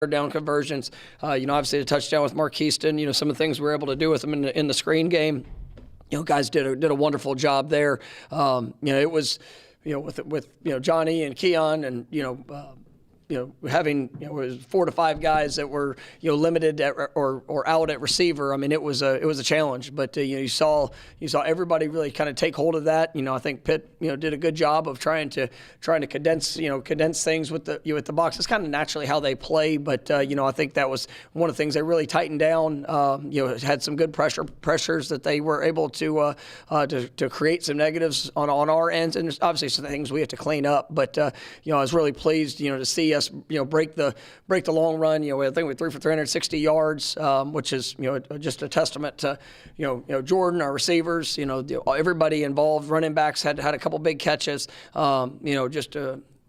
down conversions. Obviously the touchdown with Mark Keaston, some of the things we were able to do with him in the screen game. Guys did a wonderful job there. It was, with Johnny and Keon and, having it was 4 to 5 guys that were limited or out at receiver. I mean, it was a challenge, but you saw everybody really kind of take hold of that. I think Pitt did a good job of trying to condense things with the box. It's kind of naturally how they play, but I think that was one of the things they really tightened down. Had some good pressures that they were able to create some negatives on our ends, and there's obviously some things we have to clean up. But I was really pleased to see us break the long run. I think we threw for 360 yards, which is just a testament to Jordan, our receivers, everybody involved. Running backs had a couple big catches.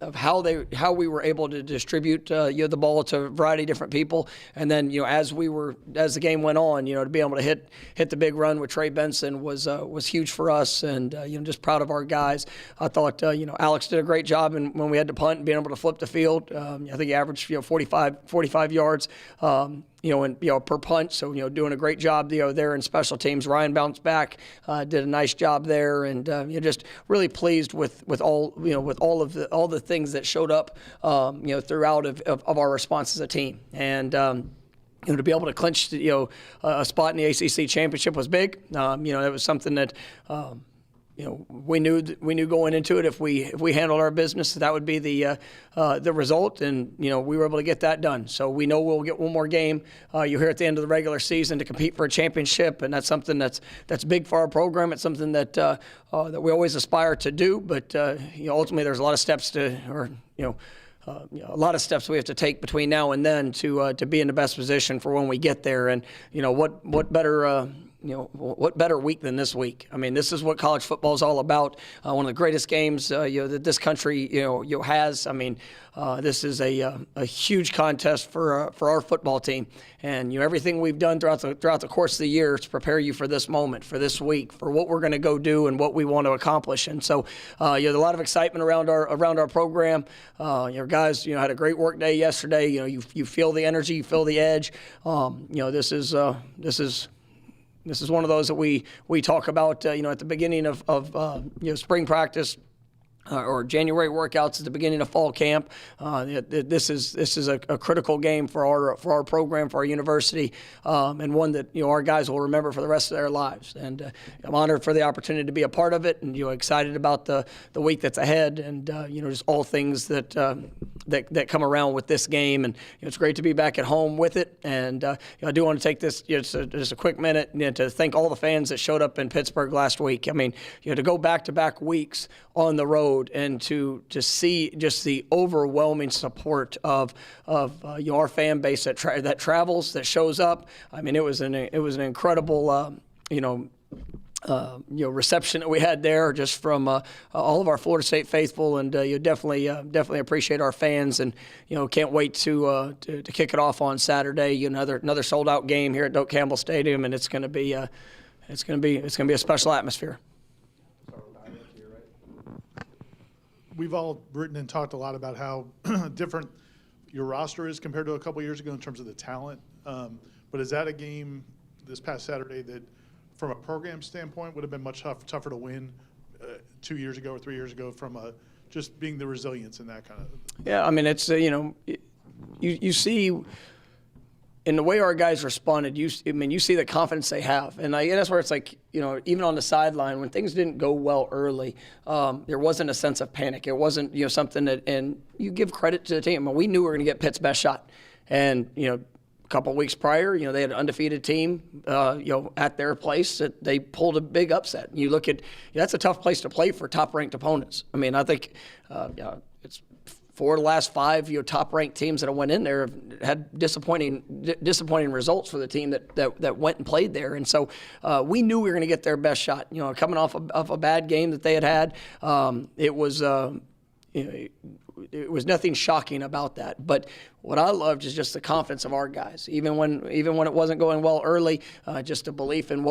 Of how we were able to distribute the ball to a variety of different people, and then as the game went on, to be able to hit the big run with Trey Benson was huge for us, and just proud of our guys. I thought Alex did a great job, and when we had to punt and being able to flip the field, I think he averaged 45 yards. Per punch. So, doing a great job, there in special teams. Ryan bounced back, did a nice job there, and just really pleased with all the things that showed up, throughout of our response as a team. And to be able to clinch a spot in the ACC championship was big. That was something that. We knew going into it, if we handled our business, that would be the result, and we were able to get that done. So we know we'll get one more game. You're here at the end of the regular season to compete for a championship, and that's something that's big for our program. It's something that we always aspire to do, but ultimately there's a lot of steps a lot of steps we have to take between now and then to be in the best position for when we get there. And what better. What better week than this week? I mean, this is what college football is all about. One of the greatest games that this country has. I mean, this is a huge contest for our football team, and everything we've done throughout the course of the year to prepare you for this moment, for this week, for what we're going to go do and what we want to accomplish. And so, there's a lot of excitement around our program. Your guys, had a great work day yesterday. You feel the energy, you feel the edge. This is one of those that we talk about, at the beginning of spring practice. Or January workouts at the beginning of fall camp. This is a critical game for our program, for our university, and one that our guys will remember for the rest of their lives. And I'm honored for the opportunity to be a part of it, and excited about the week that's ahead, and just all things that come around with this game. And it's great to be back at home with it. And I do want to take this just a quick minute to thank all the fans that showed up in Pittsburgh last week. I mean, to go back-to-back weeks on the road and to see just the overwhelming support of our fan base that travels, that shows up. I mean, it was an incredible reception that we had there, just from all of our Florida State faithful, and you definitely appreciate our fans, and can't wait to kick it off on Saturday. Another sold out game here at Doak Campbell Stadium, and it's going to be a special atmosphere. We've all written and talked a lot about how different your roster is compared to a couple years ago in terms of the talent. But is that a game this past Saturday that, from a program standpoint, would have been much tougher to win 2 years ago or 3 years ago, from just being the resilience and that kind of? Yeah, I mean, it's you see. In the way our guys responded, you see the confidence they have. And that's where it's like, even on the sideline, when things didn't go well early, there wasn't a sense of panic. It wasn't, something that, and you give credit to the team. We knew we were going to get Pitt's best shot. And, a couple of weeks prior, they had an undefeated team, at their place that they pulled a big upset. You look at, that's a tough place to play for top-ranked opponents. I mean, I think, it's 4 of the last 5 top-ranked teams that have went in there have had disappointing results for the team that went and played there. And so we knew we were going to get their best shot. Coming off of a bad game that they had, it was it was nothing shocking about that. But what I loved is just the confidence of our guys, even when it wasn't going well early, just a belief in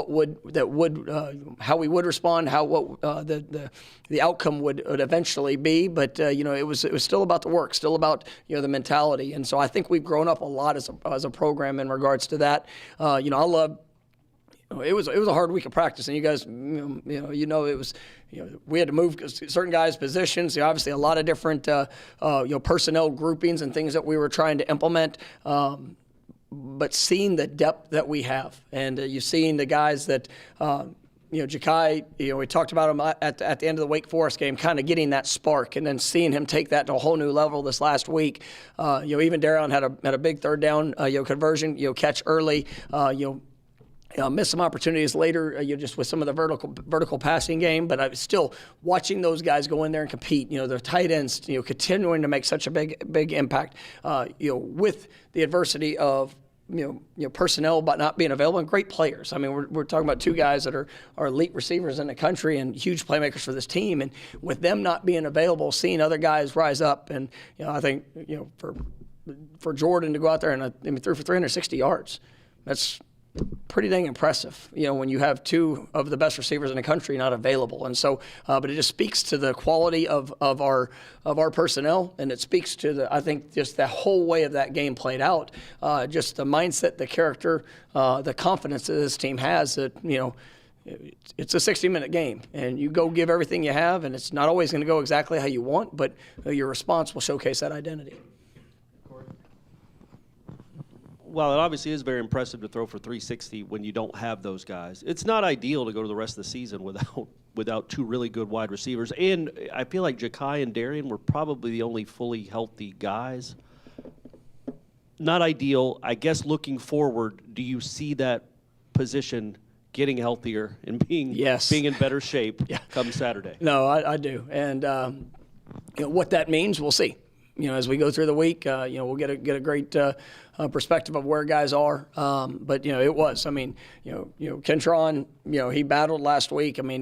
how we would respond, what the outcome would eventually be. But it was still about the work, still about the mentality, and so I think we've grown up a lot as a program in regards to that. I love. It was a hard week of practice, and you guys, it was. We had to move certain guys' positions. Obviously, a lot of different personnel groupings and things that we were trying to implement. But seeing the depth that we have, and you've seen the guys that. Ja'Kai, we talked about him at the end of the Wake Forest game, kind of getting that spark, and then seeing him take that to a whole new level this last week. Even Darren had a big third down, conversion, catch early. Missed some opportunities later, just with some of the vertical passing game. But I was still watching those guys go in there and compete. Their tight ends, continuing to make such a big impact. With the adversity of personnel but not being available, and great players. I mean, we're talking about two guys that are elite receivers in the country and huge playmakers for this team. And with them not being available, seeing other guys rise up, and I think for Jordan to go out there and threw for 360 yards, that's pretty dang impressive, when you have two of the best receivers in the country not available. And so, but it just speaks to the quality of our personnel, and it speaks to I think just the whole way of that game played out, just the mindset, the character, the confidence that this team has that, it's a 60-minute game, and you go give everything you have, and it's not always going to go exactly how you want, but your response will showcase that identity. Well, it obviously is very impressive to throw for 360 when you don't have those guys. It's not ideal to go to the rest of the season without two really good wide receivers. And I feel like Ja'Kai and Darian were probably the only fully healthy guys. Not ideal. I guess looking forward, do you see that position getting healthier and being in better shape come Saturday? No, I do. And what that means, we'll see. As we go through the week, we'll get a great perspective of where guys are. But it was. I mean, Kentron, he battled last week. I mean,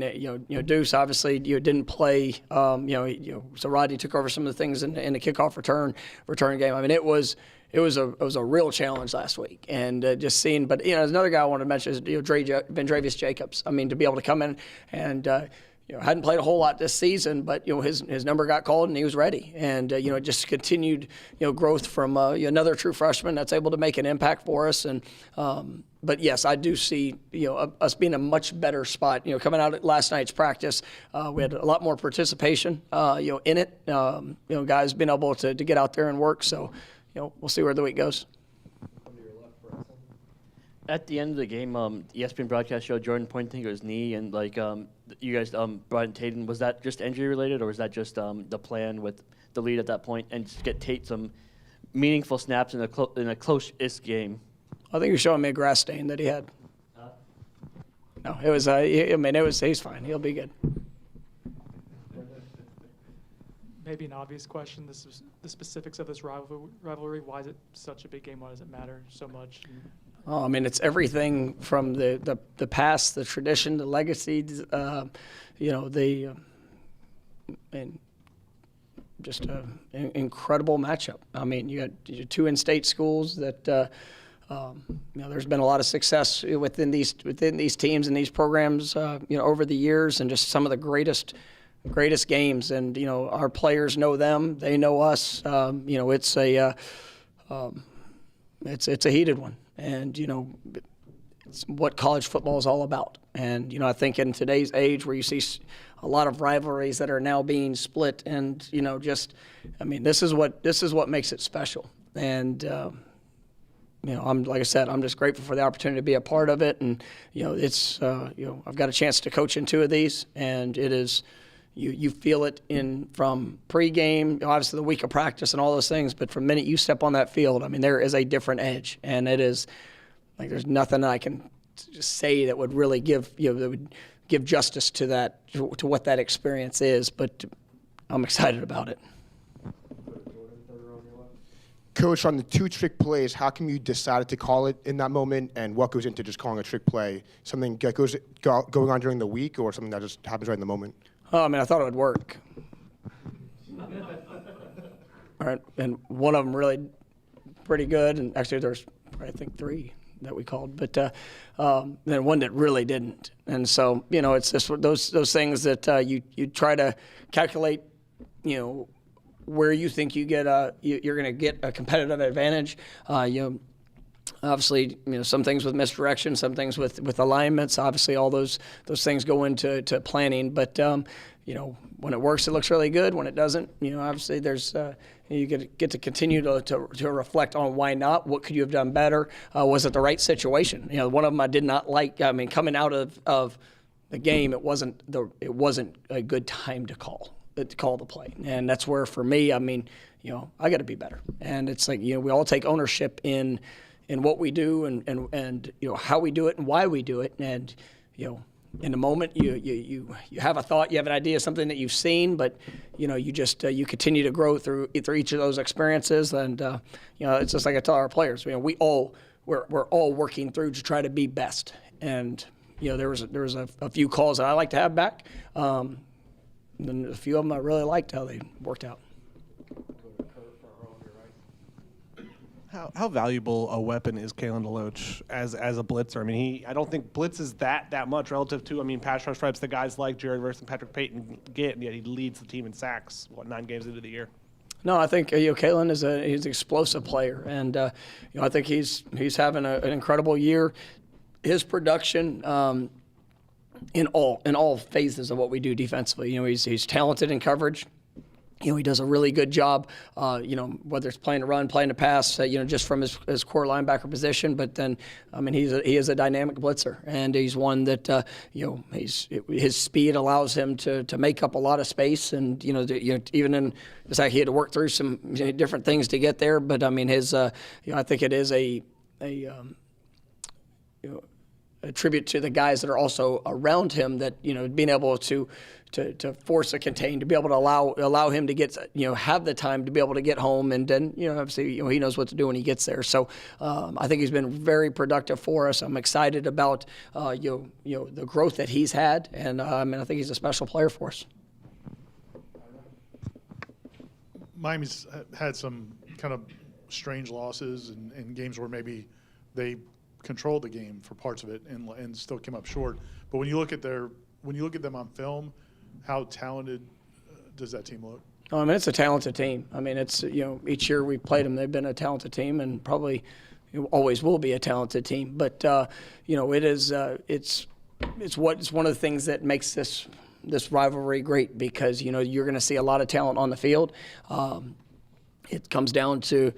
Deuce obviously didn't play. So Rodney took over some of the things in the kickoff return game. I mean, it was a real challenge last week, and just seeing. But there's another guy I wanted to mention is Vendravius Jacobs. I mean, to be able to come in and. Hadn't played a whole lot this season, but his number got called and he was ready, and just continued growth from another true freshman that's able to make an impact for us. And but yes, I do see us being a much better spot. Coming out at last night's practice, we had a lot more participation in it. Guys being able to get out there and work. So we'll see where the week goes. At the end of the game, ESPN broadcast showed Jordan pointing to his knee, and you guys brought in Tatum. Was that just injury related, or was that just the plan with the lead at that point and just get Tate some meaningful snaps in a close-ish game? I think you're showing me a grass stain that he had. No, it was. He's fine. He'll be good. Maybe an obvious question. This is the specifics of this rivalry. Why is it such a big game? Why does it matter so much? Oh, I mean, it's everything from the past, the tradition, the legacy, and just an incredible matchup. I mean, you got two in-state schools that, there's been a lot of success within these teams and these programs, over the years, and just some of the greatest games. And our players know them, they know us. It's a heated one. And, it's what college football is all about. And, I think in today's age where you see a lot of rivalries that are now being split and, this is what makes it special. And, like I said, I'm just grateful for the opportunity to be a part of it. And, I've got a chance to coach in two of these, and it is, you feel it from pregame, obviously the week of practice and all those things, but from the minute you step on that field, I mean, there is a different edge, and it is like there's nothing I can just say that would really give justice to that, to what that experience is. But I'm excited about it. Coach, on the two trick plays, how come you decided to call it in that moment, and what goes into just calling a trick play? Something that goes going on during the week, or something that just happens right in the moment? Oh, I mean, I thought it would work. right? And one of them really pretty good, and actually there's I think 3 that we called, but then one that really didn't. And so it's just those things that you try to calculate, where you think you're going to get a competitive advantage. Obviously, some things with misdirection, some things with alignments. Obviously, all those things go into planning. But when it works, it looks really good. When it doesn't, obviously there's you get to continue to reflect on why not. What could you have done better? Was it the right situation? One of them I did not like. I mean, coming out of the game, it wasn't a good time to call the play, and that's where for me, I mean, I got to be better. And it's like we all take ownership in what we do and how we do it and why we do it. And in the moment you have a thought, you have an idea, something that you've seen, but you just you continue to grow through each of those experiences. And it's just like I tell our players, we're all working through to try to be best. And there was a few calls that I like to have back. And a few of them I really liked how they worked out. How valuable a weapon is Kalen DeLoach as a blitzer? I mean, I don't think blitz is that much relative to, pass rush reps that guys like Jerry Verse and Patrick Payton get, and yet he leads the team in sacks, 9 games into the year. No, I think Kalen he's an explosive player, and I think he's having an incredible year. His production in all phases of what we do defensively. He's talented in coverage. He does a really good job, whether it's playing to run, playing to pass, just from his core linebacker position. But then, he is a dynamic blitzer, and he's one that, his speed allows him to make up a lot of space. And, even in the fact he had to work through some different things to get there. But, I think it is a tribute to the guys that are also around him that, being able to force a contain, to be able to allow him to get, have the time to be able to get home. And then, obviously, he knows what to do when he gets there. So I think he's been very productive for us. I'm excited about, the growth that he's had. And I think he's a special player for us. Miami's had some kind of strange losses and games where maybe they controlled the game for parts of it and still came up short. But when you look at them on film, how talented does that team look? It's a talented team. It's each year we played them, they've been a talented team, and probably always will be a talented team. But it is it's one of the things that makes this rivalry great, because you're going to see a lot of talent on the field. It comes down to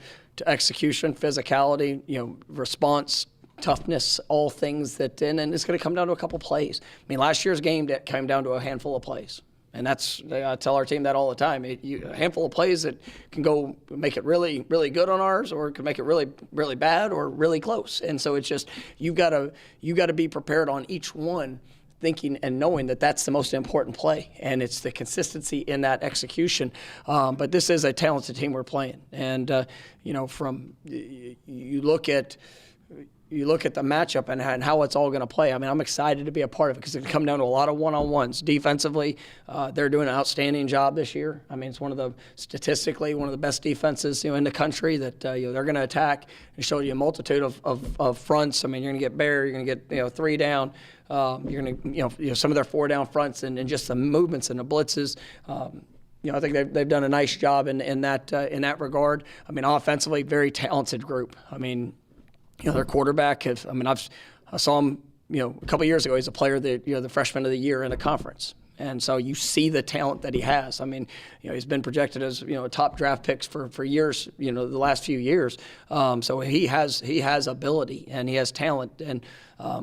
execution, physicality, response, toughness, all things that, and it's going to come down to a couple plays. Last year's game that came down to a handful of plays. And I tell our team that all the time. A handful of plays that can go make it really, really good on ours, or it can make it really, really bad, or really close. And so it's just you got to be prepared on each one, thinking and knowing that that's the most important play, and it's the consistency in that execution. But this is a talented team we're playing, and from you look at the matchup and how it's all going to play. I'm excited to be a part of it, because it's going to come down to a lot of one-on-ones. Defensively, they're doing an outstanding job this year. It's statistically one of the best defenses in the country that they're going to attack and show you a multitude of fronts. You're going to get Bear, you're going to get 3 down. You're going to some of their 4 down fronts and just the movements and the blitzes. I think they've done a nice job in that regard. Offensively, very talented group. Their quarterback I saw him, a couple of years ago. He's a player that, the freshman of the year in the conference. And so you see the talent that he has. He's been projected as, top draft picks for years, the last few years. So he has ability and he has talent. And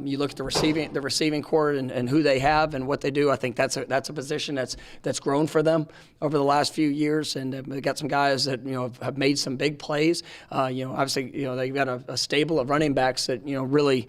you look at the receiving core and who they have and what they do. I think that's a position that's grown for them over the last few years. And they've got some guys that, have made some big plays. Obviously, they've got a stable of running backs that, really,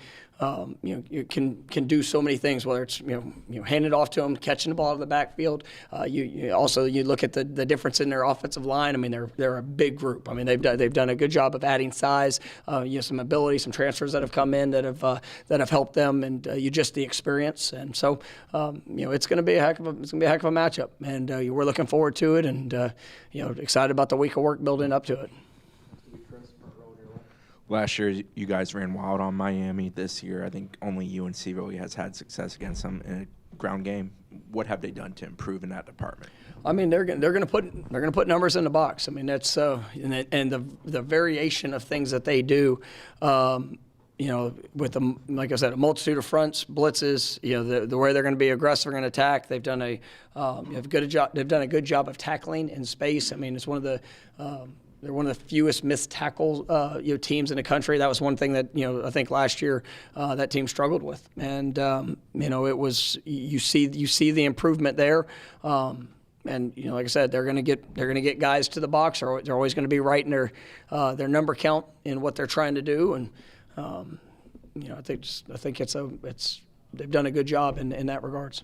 you can do so many things, whether it's hand it off to them, catching the ball out of the backfield. You also look at the difference in their offensive line. They're a big group. They've done a good job of adding size. Some ability, some transfers that have come in that that have helped them, and you just the experience. And so, it's going to be a heck of a matchup, and we're looking forward to it, and excited about the week of work building up to it. Last year, you guys ran wild on Miami. This year, I think only UNC really has had success against them in a ground game. What have they done to improve in that department? I mean, they're going to put numbers in the box. I mean, that's and the variation of things that they do. With like I said, a multitude of fronts, blitzes. The way they're going to be aggressive, they're going to attack. They've done a good job of tackling in space. I mean, it's one of the they're one of the fewest missed tackle teams in the country. That was one thing that I think last year that team struggled with, and it was you see the improvement there. And like I said, they're going to get guys to the box. They're always going to be right in their number count in what they're trying to do, and I think they've done a good job in that regards.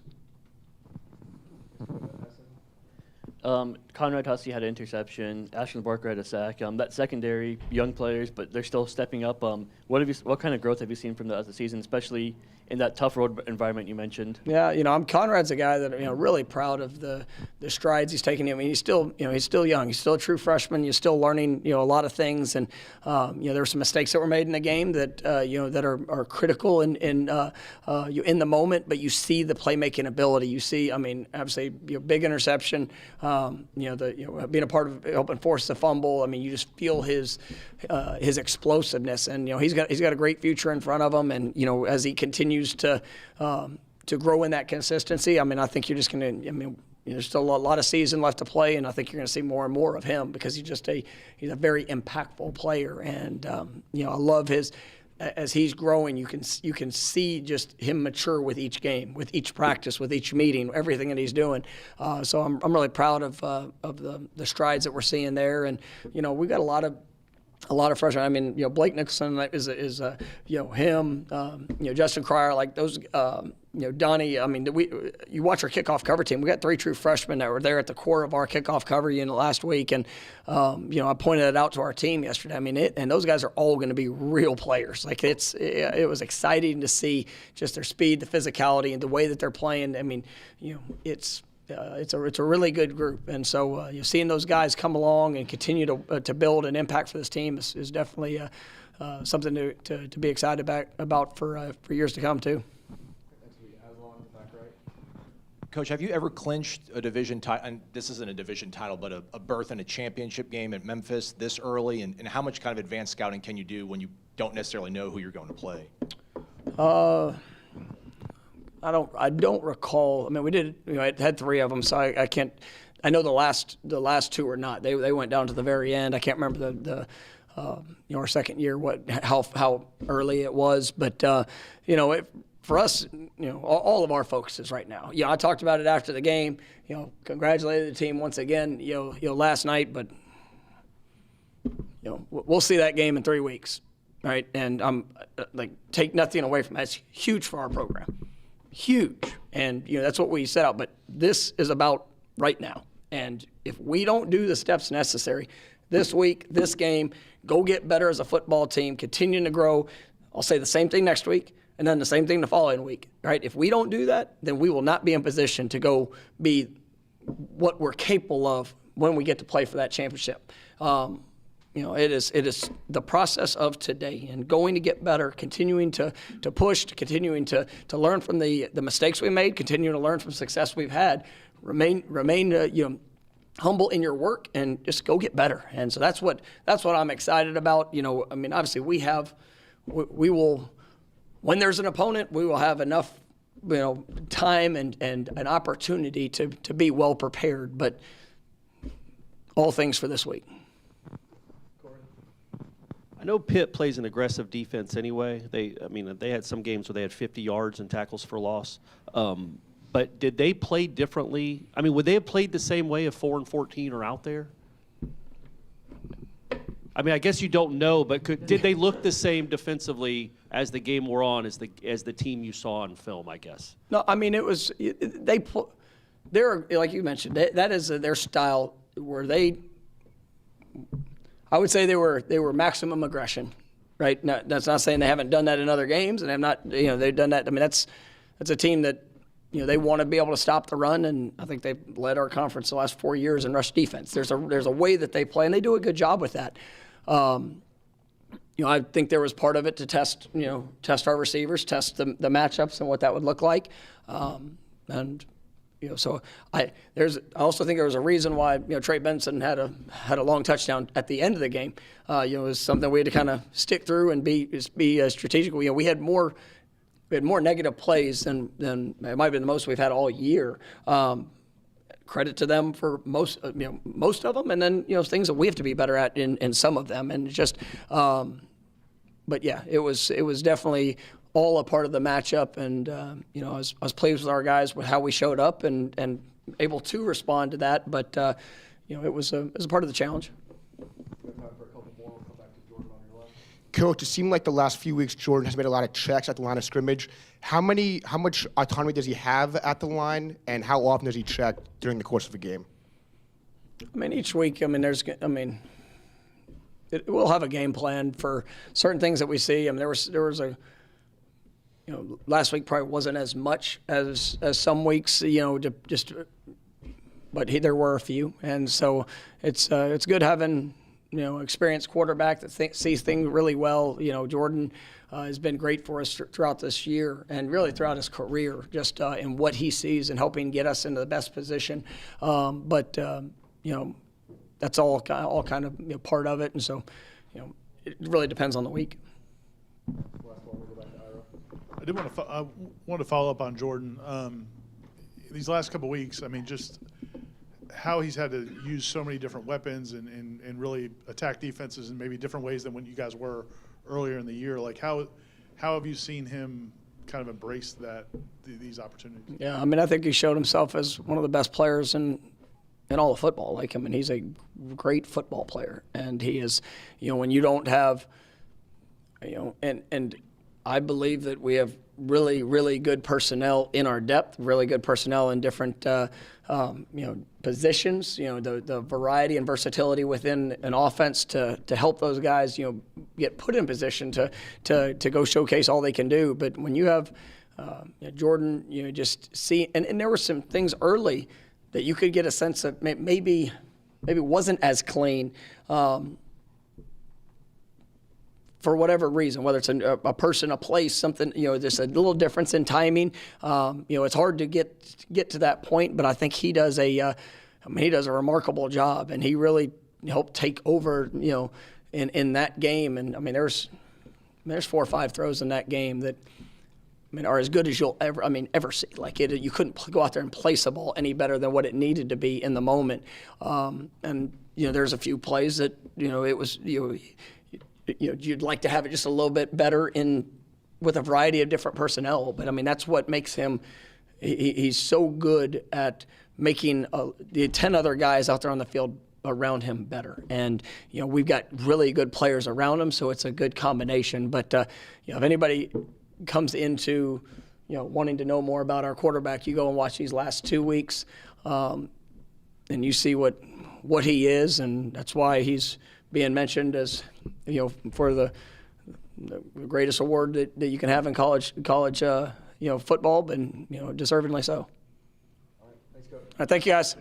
Conrad Hussey had an interception. Ashton Barker had a sack. That secondary, young players, but they're still stepping up. What kind of growth have you seen from the season, especially in that tough road environment you mentioned? Yeah, Conrad's a guy that really proud of the strides he's taking. I mean, he's still young. He's still a true freshman. He's still learning a lot of things, and there were some mistakes that were made in the game that that are critical in the moment. But you see the playmaking ability. You see, I mean, obviously, big interception. Being a part of helping force the fumble. I mean, you just feel his explosiveness, and he's got a great future in front of him. And as he continues to grow in that consistency, I mean, I think you're just going to. I mean, there's still a lot of season left to play, and I think you're going to see more and more of him because he's a very impactful player, and I love his. As he's growing, you can see just him mature with each game, with each practice, with each meeting, everything that he's doing. So I'm really proud of the strides that we're seeing there, and we got a lot of freshmen. I mean, Blake Nicholson is him, Justin Cryer, like those, Donnie. I mean, you watch our kickoff cover team. We got 3 true freshmen that were there at the core of our kickoff cover unit last week, and I pointed it out to our team yesterday. I mean, and those guys are all going to be real players. Like it was exciting to see just their speed, the physicality, and the way that they're playing. I mean, it's a really good group, and so seeing those guys come along and continue to build an impact for this team is definitely something to be excited about for years to come too. Coach, have you ever clinched a division title, and this isn't a division title, but a berth in a championship game at Memphis this early, and how much kind of advanced scouting can you do when you don't necessarily know who you're going to play? I don't recall. I mean, we did. I had 3 of them, so I can't. I know the last 2 were not. They went down to the very end. I can't remember our second year how early it was, but for us, all of our focus is right now. I talked about it after the game. Congratulated the team once again. Last night, but we'll see that game in 3 weeks, right? And I'm take nothing away from that. It's huge for our program. Huge, and that's what we set out. But this is about right now, and if we don't do the steps necessary this week, this game, go get better as a football team, continuing to grow. I'll say the same thing next week, and then the same thing the following week. Right? If we don't do that, then we will not be in position to go be what we're capable of when we get to play for that championship. It is the process of today and going to get better, continuing to push, continuing to learn from the mistakes we made, continuing to learn from success we've had. Remain humble in your work and just go get better. And so that's what I'm excited about. I mean, obviously we will, when there's an opponent, we will have enough time and an opportunity to be well prepared. But all things for this week. I know Pitt plays an aggressive defense anyway. They had some games where they had 50 yards and tackles for loss. But did they play differently? I mean, would they have played the same way if 4-14 are out there? I mean, I guess you don't know, but did they look the same defensively as the game wore on as the team you saw on film, I guess? No, I mean, it was they're like you mentioned, that is their style where I would say they were maximum aggression, right? No, that's not saying they haven't done that in other games, and have not, they've done that. I mean, that's a team that, they want to be able to stop the run, and I think they've led our conference the last 4 years in rush defense. There's a way that they play, and they do a good job with that. I think there was part of it to test our receivers, test the matchups and what that would look like, so I also think there was a reason why Trey Benson had a long touchdown at the end of the game. It was something we had to kind of stick through and be strategic. We had more negative plays than it might have been the most we've had all year. Credit to them for most of them, and then things that we have to be better at in some of them, and just. But yeah, it was definitely all a part of the matchup, and I was pleased with our guys with how we showed up and able to respond to that. But it was a part of the challenge. Coach, it seemed like the last few weeks Jordan has made a lot of checks at the line of scrimmage. How much autonomy does he have at the line, and how often does he check during the course of a game? I mean, each week. We'll have a game plan for certain things that we see. I mean, there was a. Last week probably wasn't as much as some weeks. But there were a few, and so it's good having. Experienced quarterback that sees things really well. Jordan has been great for us throughout this year and really throughout his career, just in what he sees and helping get us into the best position. But that's all kind of part of it, and so it really depends on the week. I did want to follow up on Jordan. These last couple of weeks, I mean, just how he's had to use so many different weapons and really attack defenses in maybe different ways than when you guys were earlier in the year. Like how have you seen him kind of embrace these opportunities? Yeah, I mean, I think he showed himself as one of the best players in all of football. Like, I mean, he's a great football player, and he is, when you don't have, and I believe that we have really, really good personnel in our depth, really good personnel in different, positions, the variety and versatility within an offense to help those guys, get put in position to go showcase all they can do. But when you have Jordan, just see, and there were some things early that you could get a sense that maybe wasn't as clean. For whatever reason, whether it's a person, a place, something, just a little difference in timing. It's hard to get to that point, but I think he does a remarkable job, and he really helped take over, in that game. And I mean, there's 4 or 5 throws in that game that, are as good as you'll ever see. Like you couldn't go out there and place a ball any better than what it needed to be in the moment. And there's a few plays that it was you'd like to have it just a little bit better with a variety of different personnel. But I mean, that's what makes him. He's so good at making the 10 other guys out there on the field around him better. And we've got really good players around him, so it's a good combination. But if anybody comes into wanting to know more about our quarterback, you go and watch these last 2 weeks, and you see what he is, and that's why he's being mentioned as for the greatest award that you can have in college football, and deservedly so. All right, thanks, Coach. All right, thank you guys.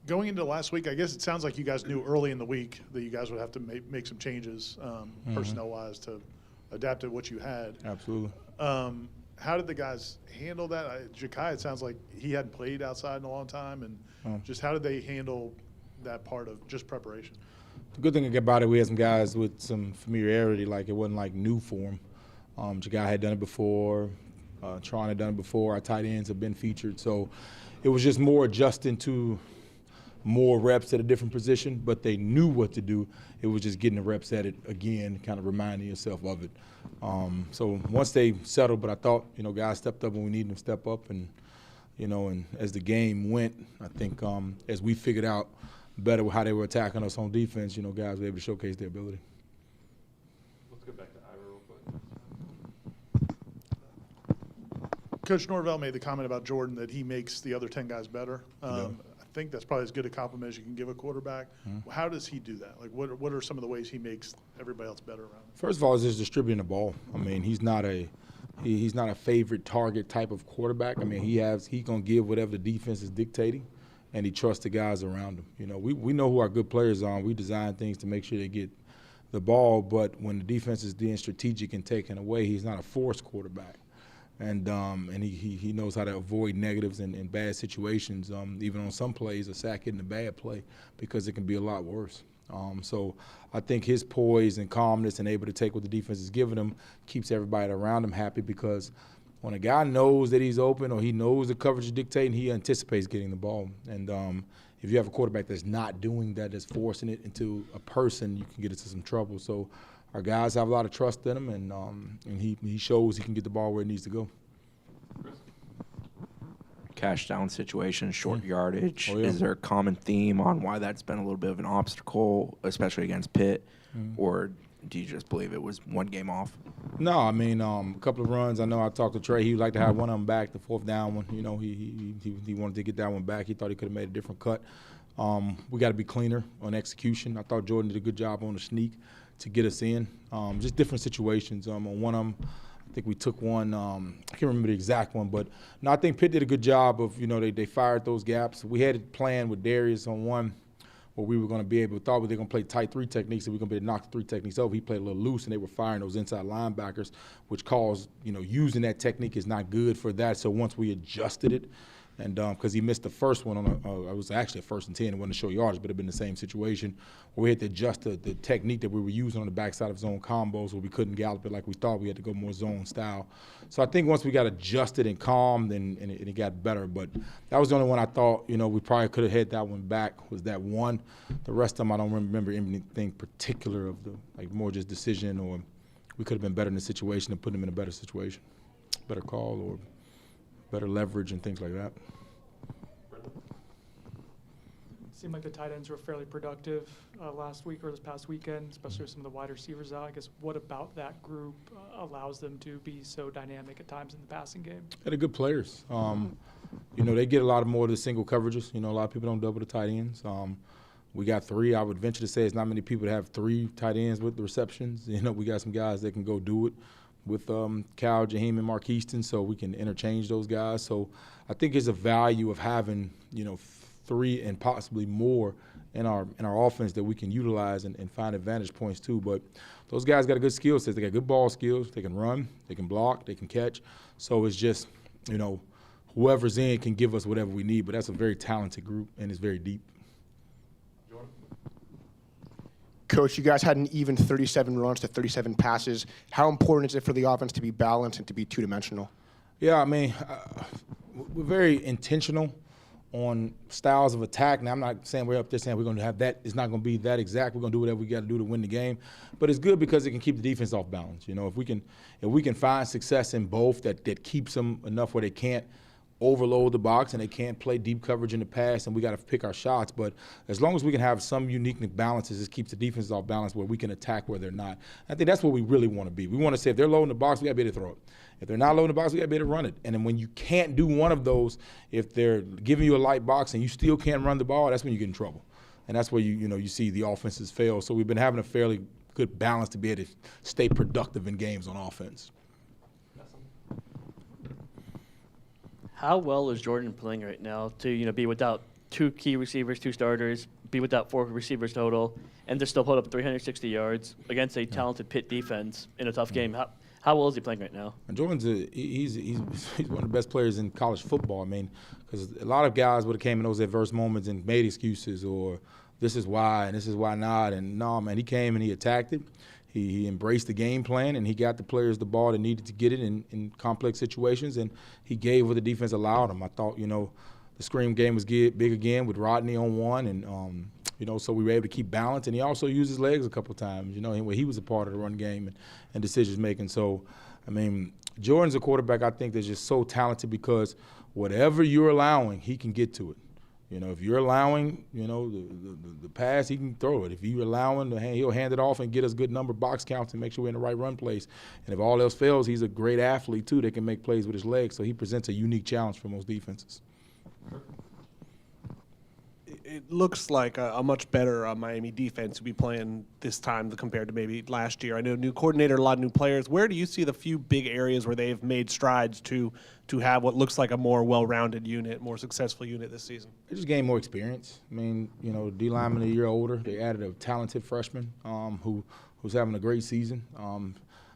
Going into last week, I guess it sounds like you guys knew early in the week that you guys would have to make some changes personnel-wise to adapt to what you had. Absolutely. How did the guys handle that? Ja'Kai, it sounds like he hadn't played outside in a long time, and just how did they handle that part of just preparation? The good thing about it, we had some guys with some familiarity, like it wasn't like new for them. Ja'Kai had done it before. Tron had done it before. Our tight ends have been featured. So it was just more adjusting to more reps at a different position, but they knew what to do. It was just getting the reps at it again, kind of reminding yourself of it. So once they settled, but I thought, guys stepped up when we needed them to step up. And, and as the game went, I think as we figured out better how they were attacking us on defense, guys were able to showcase their ability. Let's go back to Ira real quick. Coach Norvell made the comment about Jordan that he makes the other 10 guys better. I think that's probably as good a compliment as you can give a quarterback. How does he do that? Like, what are some of the ways he makes everybody else better around him? First of all, is just distributing the ball. I mean, he's not a favorite target type of quarterback. I mean, he's gonna give whatever the defense is dictating, and he trusts the guys around him. We know who our good players are. We design things to make sure they get the ball, but when the defense is being strategic and taken away, he's not a forced quarterback. And he knows how to avoid negatives and bad situations. Even on some plays, a sack isn't a bad play because it can be a lot worse. So I think his poise and calmness and able to take what the defense is giving him keeps everybody around him happy, because when a guy knows that he's open or he knows the coverage is dictating, he anticipates getting the ball. And if you have a quarterback that's not doing that, that's forcing it into a person, you can get into some trouble. So our guys have a lot of trust in him, and he shows he can get the ball where it needs to go. Cash down situation, short yardage. Oh, yeah. Is there a common theme on why that's been a little bit of an obstacle, especially against Pitt? Or do you just believe it was one game off? No, I mean, a couple of runs. I know I talked to Trey. He would like to have one of them back, the fourth down one. He wanted to get that one back. He thought he could have made a different cut. We got to be cleaner on execution. I thought Jordan did a good job on the sneak to get us in. Just different situations. On one of them, I think we took one. I can't remember the exact one, but no, I think Pitt did a good job of, they fired those gaps. We had it planned with Darius on one where we were going to be able, thought we were going to play tight three techniques, and we were going to be able to knock the three techniques over. He played a little loose, and they were firing those inside linebackers, which caused, using that technique is not good for that. So once we adjusted it, and because he missed the first one on it was actually a 1st and 10. It wasn't a short yardage, but it had been the same situation where we had to adjust the technique that we were using on the backside of zone combos where we couldn't gallop it like we thought. We had to go more zone style. So I think once we got adjusted and calmed, and it got better. But that was the only one I thought, we probably could have had that one back, was that one. The rest of them I don't remember anything particular of more just decision, or we could have been better in the situation and put them in a better situation, better call or better leverage and things like that. It seemed like the tight ends were fairly productive last week or this past weekend, especially with some of the wide receivers out. I guess what about that group allows them to be so dynamic at times in the passing game? They're good players. They get a lot more of the single coverages. A lot of people don't double the tight ends. We got 3. I would venture to say it's not many people that have 3 tight ends with the receptions. We got some guys that can go do it with Cal, Jaheim, and Mark Easton, so we can interchange those guys. So I think there's a value of having, 3 and possibly more in our offense that we can utilize and find advantage points too. But those guys got a good skill set. They got good ball skills. They can run. They can block. They can catch. So it's just, whoever's in can give us whatever we need. But that's a very talented group, and it's very deep. Coach, you guys had an even 37 runs to 37 passes. How important is it for the offense to be balanced and to be two-dimensional? Yeah, I mean, we're very intentional on styles of attack. Now, I'm not saying we're up there saying we're going to have that. It's not going to be that exact. We're going to do whatever we got to do to win the game. But it's good because it can keep the defense off balance. If we can find success in both that keeps them enough where they can't overload the box and they can't play deep coverage in the pass, and we got to pick our shots. But as long as we can have some unique balances, it keeps the defense off balance where we can attack where they're not. I think that's what we really want to be. We want to say if they're loading the box, we got to be able to throw it. If they're not loading the box, we got to be able to run it. And then when you can't do one of those, if they're giving you a light box and you still can't run the ball, that's when you get in trouble. And that's where you see the offenses fail. So we've been having a fairly good balance to be able to stay productive in games on offense. How well is Jordan playing right now to be without 2 key receivers, 2 starters, be without 4 receivers total, and they still put up 360 yards against a talented Pitt defense in a tough game. How well is he playing right now? And Jordan's he's one of the best players in college football. I mean, because a lot of guys would have came in those adverse moments and made excuses or this is why and this is why not. And no, man, he came and he attacked it. He embraced the game plan, and he got the players the ball that needed to get it in complex situations, and he gave what the defense allowed him. I thought, the screen game was big again with Rodney on one, and, so we were able to keep balance. And he also used his legs a couple times, when he was a part of the run game and decisions making. So, I mean, Jordan's a quarterback I think that's just so talented because whatever you're allowing, he can get to it. If you're allowing, the pass, he can throw it. If you're allowing, he'll hand it off and get us good number box counts and make sure we're in the right run place. And if all else fails, he's a great athlete, too, that can make plays with his legs. So he presents a unique challenge for most defenses. It looks like a much better Miami defense to be playing this time compared to maybe last year. I know new coordinator, a lot of new players. Where do you see the few big areas where they've made strides to have what looks like a more well-rounded unit, more successful unit this season? They just gained more experience. I mean, D lineman a year older. They added a talented freshman who's having a great season.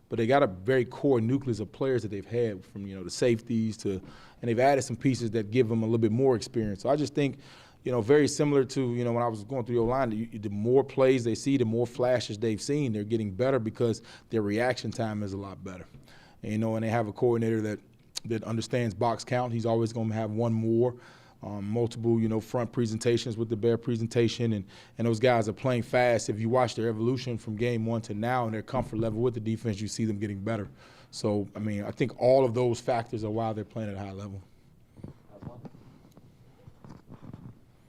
But they got a very core nucleus of players that they've had from, the safeties and they've added some pieces that give them a little bit more experience. So I just think, very similar to, when I was going through the O-line, the more plays they see, the more flashes they've seen, they're getting better because their reaction time is a lot better. And they have a coordinator that understands box count. He's always going to have one more, multiple, front presentations with the bear presentation. And those guys are playing fast. If you watch their evolution from game 1 to now and their comfort level with the defense, you see them getting better. So, I mean, I think all of those factors are why they're playing at a high level.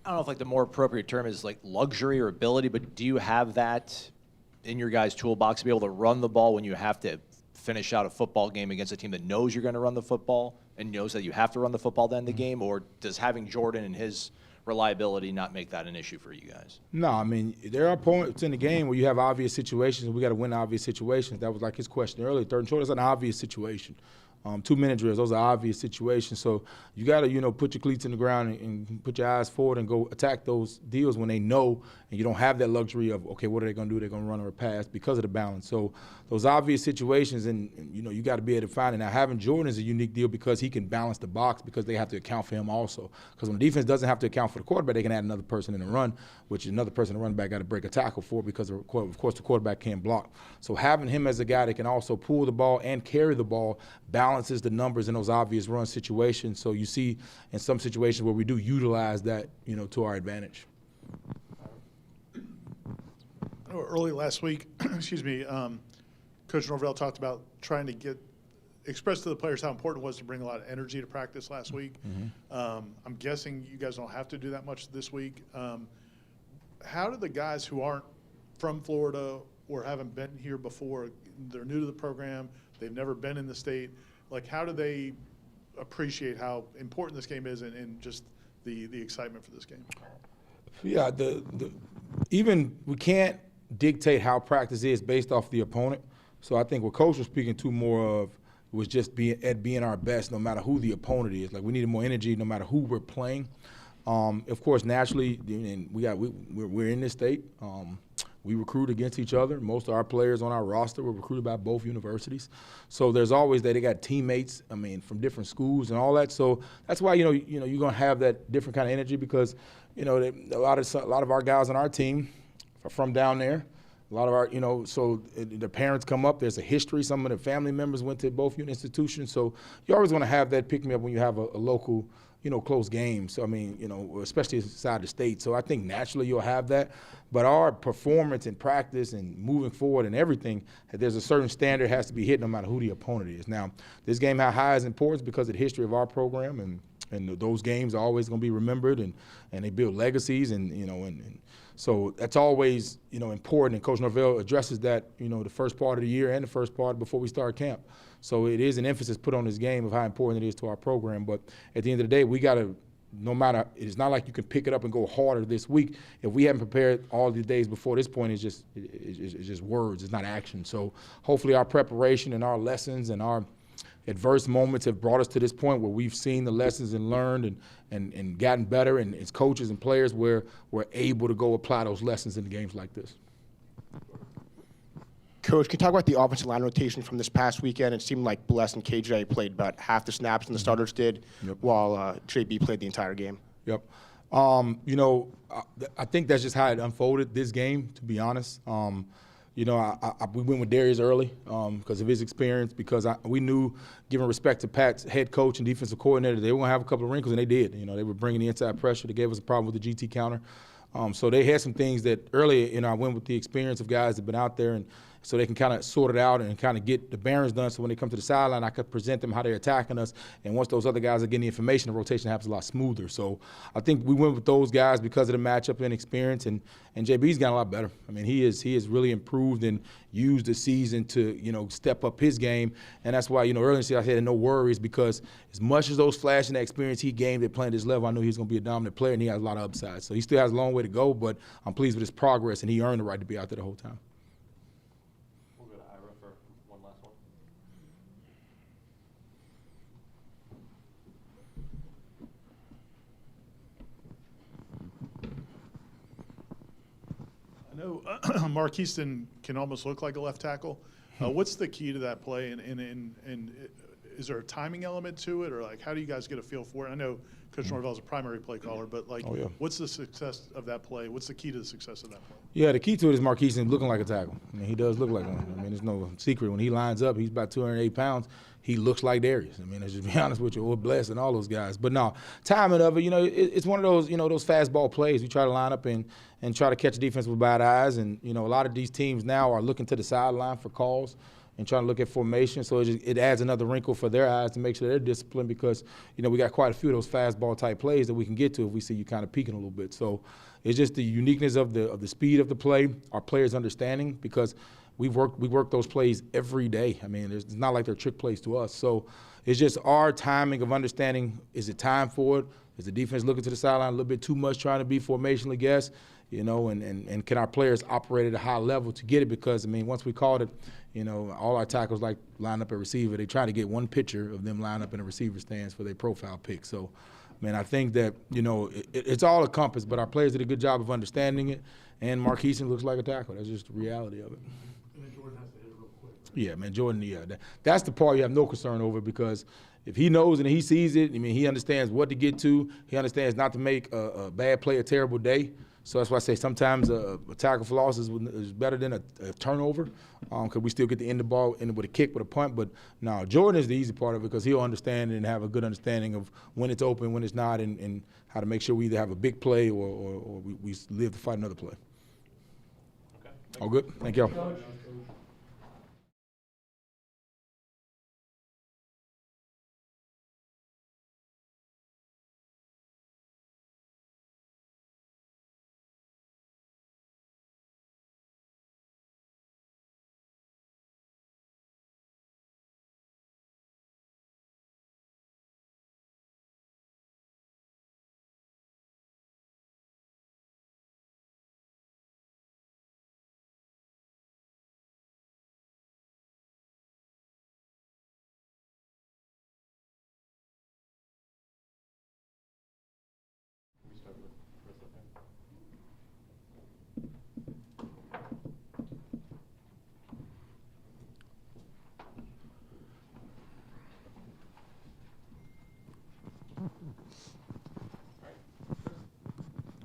I don't know if the more appropriate term is luxury or ability, but do you have that in your guys' toolbox to be able to run the ball when you have to finish out a football game against a team that knows you're going to run the football and knows that you have to run the football to end the game? Or does having Jordan and his reliability not make that an issue for you guys? No, I mean, there are points in the game where you have obvious situations, and we got to win obvious situations. That was his question earlier. Third and short is an obvious situation. 2-minute drills, those are obvious situations. So you got to, put your cleats in the ground and put your eyes forward and go attack those deals when they know, and you don't have that luxury of, okay, what are they going to do? They're going to run or pass because of the balance. So those obvious situations, and you got to be able to find it. Now, having Jordan is a unique deal because he can balance the box because they have to account for him also. Because when the defense doesn't have to account for the quarterback, they can add another person in the run, which another person in the run back got to break a tackle for because, of course, the quarterback can't block. So having him as a guy that can also pull the ball and carry the ball balances the numbers in those obvious run situations. So you see in some situations where we do utilize that, to our advantage. Early last week, excuse me, Coach Norvell talked about trying to express to the players how important it was to bring a lot of energy to practice last week. Mm-hmm. I'm guessing you guys don't have to do that much this week. How do the guys who aren't from Florida or haven't been here before, they're new to the program, they've never been in the state, how do they appreciate how important this game is and just the excitement for this game? Yeah, even we can't dictate how practice is based off the opponent. So I think what Coach was speaking to more of was just being our best no matter who the opponent is. We needed more energy no matter who we're playing. Of course, naturally, and we're in this state. We recruit against each other. Most of our players on our roster were recruited by both universities. So there's always that. They got teammates, from different schools and all that. So that's why, you're going to have that different kind of energy because, a lot of our guys on our team are from down there. A lot of our, so the parents come up. There's a history. Some of the family members went to both institutions. So you're always going to have that pick-me-up when you have a local, close game. So, especially inside the state. So I think naturally you'll have that. But our performance in practice and moving forward and everything, there's a certain standard that has to be hit no matter who the opponent is. Now, this game, how high is importance because of the history of our program, and those games are always going to be remembered, and they build legacies, and so that's always, important. And Coach Norvell addresses that, the first part of the year and the first part before we start camp. So it is an emphasis put on this game of how important it is to our program. But at the end of the day, we got to, no matter, it's not like you can pick it up and go harder this week. If we haven't prepared all the days before this point, it's just words. It's not action. So hopefully our preparation and our lessons and our adverse moments have brought us to this point where we've seen the lessons and learned and gotten better, and as coaches and players, where we're able to go apply those lessons in games like this. Coach, can you talk about the offensive line rotation from this past weekend? It seemed like Bless and KJ played about half the snaps than the starters did, while JB played the entire game. Yep. I think that's just how it unfolded this game, to be honest. We went with Darius early because of his experience, because we knew, given respect to Pat's head coach and defensive coordinator, they were going to have a couple of wrinkles, and they did. They were bringing the inside pressure. They gave us a problem with the GT counter. So they had some things that early, I went with the experience of guys that have been out there, and so they can kind of sort it out and kind of get the bearings done, so when they come to the sideline, I could present them how they're attacking us. And once those other guys are getting the information, the rotation happens a lot smoother. So I think we went with those guys because of the matchup and experience, and JB's gotten a lot better. I mean, he has really improved and used the season to, step up his game. And that's why, earlier in the season I said no worries, because as much as those flash and experience he gained at playing this level, I knew he was going to be a dominant player, and he has a lot of upside. So he still has a long way to go, but I'm pleased with his progress, and he earned the right to be out there the whole time. I know Mark Easton can almost look like a left tackle. What's the key to that play, and is there a timing element to it, or how do you guys get a feel for it? I know Coach Norvell is a primary play caller, but what's the success of that play? What's the key to the success of that play? Yeah, the key to it is Mark Easton looking like a tackle. I mean, he does look like one. I mean, there's no secret. When he lines up, he's about 208 pounds. He looks like Darius. I mean, let's just be honest with you, or Bless and all those guys. But no, timing of it, it's one of those, those fastball plays. We try to line up and try to catch the defense with bad eyes. And, a lot of these teams now are looking to the sideline for calls and trying to look at formation. So it adds another wrinkle for their eyes to make sure they're disciplined, because, we got quite a few of those fastball type plays that we can get to if we see you kind of peaking a little bit. So it's just the uniqueness of the speed of the play, our players' understanding, because we work those plays every day. I mean, it's not like they're trick plays to us. So it's just our timing of understanding, is it time for it? Is the defense looking to the sideline a little bit too much, trying to be formationally guessed? And can our players operate at a high level to get it? Because, once we called it, all our tackles line up at receiver. They try to get one picture of them line up in a receiver stance for their profile pick. So, I think that, it's all encompassed, but our players did a good job of understanding it, and Mark Easton looks like a tackle. That's just the reality of it. And then Jordan has to hit it real quick. Yeah, man, Jordan, that's the part you have no concern over, because if he knows and he sees it, he understands what to get to. He understands not to make a bad play a terrible day. So that's why I say sometimes a tackle for loss is better than a turnover, because we still get the end of the ball with a kick, with a punt. But no, Jordan is the easy part of it, because he'll understand and have a good understanding of when it's open, when it's not, and how to make sure we either have a big play or we live to fight another play. Okay. All good? Thank y'all.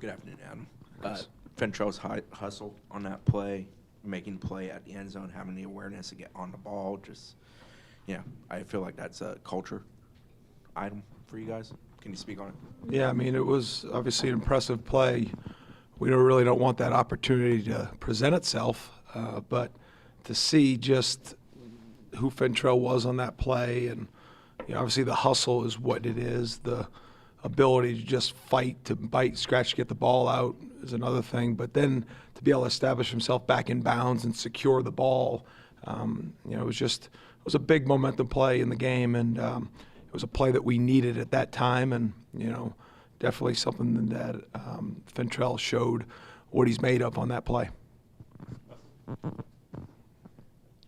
Good afternoon, Adam. Fentrell's hustle on that play, making play at the end zone, having the awareness to get on the ball, I feel like that's a culture item for you guys. Can you speak on it? Yeah, it was obviously an impressive play. We really don't want that opportunity to present itself, but to see just who Fentrell was on that play, and obviously the hustle is what it is. The ability to just fight, to bite, scratch, get the ball out is another thing. But then to be able to establish himself back in bounds and secure the ball, it was a big momentum play in the game, and it was a play that we needed at that time, and definitely something that Fentrell showed what he's made of on that play.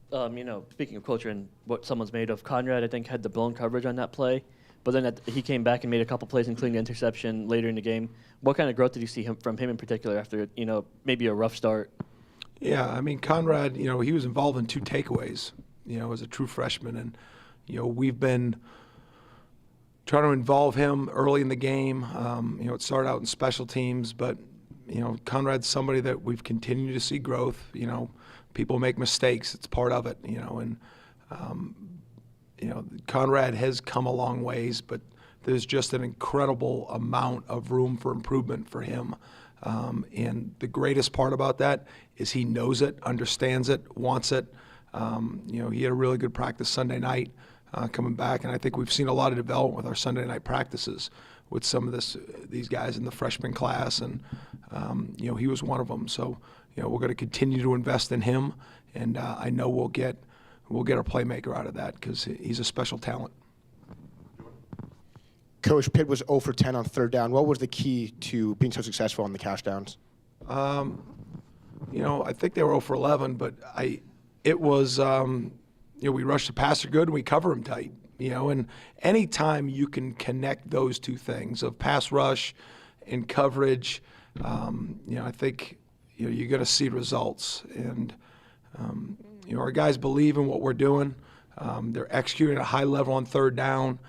speaking of culture and what someone's made of, Conrad, I think, had the blown coverage on that play. But then he came back and made a couple plays, including the interception later in the game. What kind of growth did you see from him in particular after, maybe a rough start? Yeah, I mean, Conrad, he was involved in 2 takeaways, as a true freshman. And, we've been trying to involve him early in the game. It started out in special teams, but, Conrad's somebody that we've continued to see growth. People make mistakes. It's part of it, and, Conrad has come a long ways, but there's just an incredible amount of room for improvement for him. And the greatest part about that is he knows it, understands it, wants it. He had a really good practice Sunday night coming back, and I think we've seen a lot of development with our Sunday night practices with some of these guys in the freshman class, and he was one of them. So we're going to continue to invest in him, and I know we'll get a playmaker out of that because he's a special talent. Coach, Pitt was 0 for 10 on third down. What was the key to being so successful on the cash downs? I think they were 0 for 11, but it was, we rushed the passer good and we cover him tight, and anytime you can connect those 2 things of pass rush and coverage, I think, you're going to see results. And, our guys believe in what we're doing. They're executing at a high level on third down.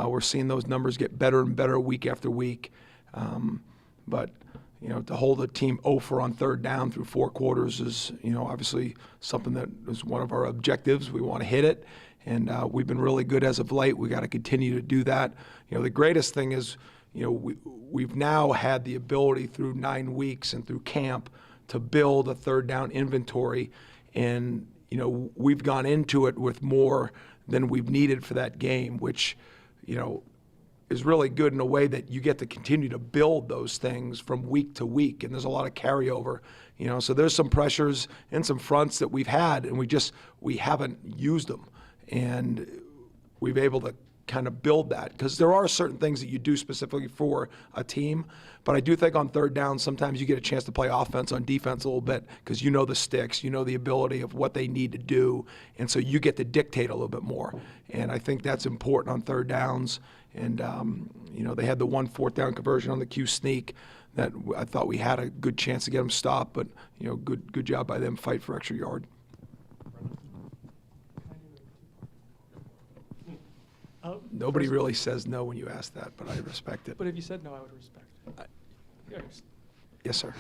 We're seeing those numbers get better and better week after week. But, to hold a team 0 for on third down through 4 quarters is, obviously something that is one of our objectives. We want to hit it. And we've been really good as of late. We got to continue to do that. The greatest thing is, we've now had the ability through 9 weeks and through camp to build a third down inventory. And, we've gone into it with more than we've needed for that game, which, is really good in a way that you get to continue to build those things from week to week. And there's a lot of carryover, so there's some pressures and some fronts that we've had, and we haven't used them. And we've been able to kind of build that because there are certain things that you do specifically for a team. But I do think on third down, sometimes you get a chance to play offense on defense a little bit because the sticks, the ability of what they need to do. And so you get to dictate a little bit more. And I think that's important on third downs. And, they had the 1 4th down conversion on the Q sneak that I thought we had a good chance to get them stopped. But, good job by them, fight for extra yard. Nobody really says no when you ask that, but I respect it. But if you said no, I would respect it. Yes, sir.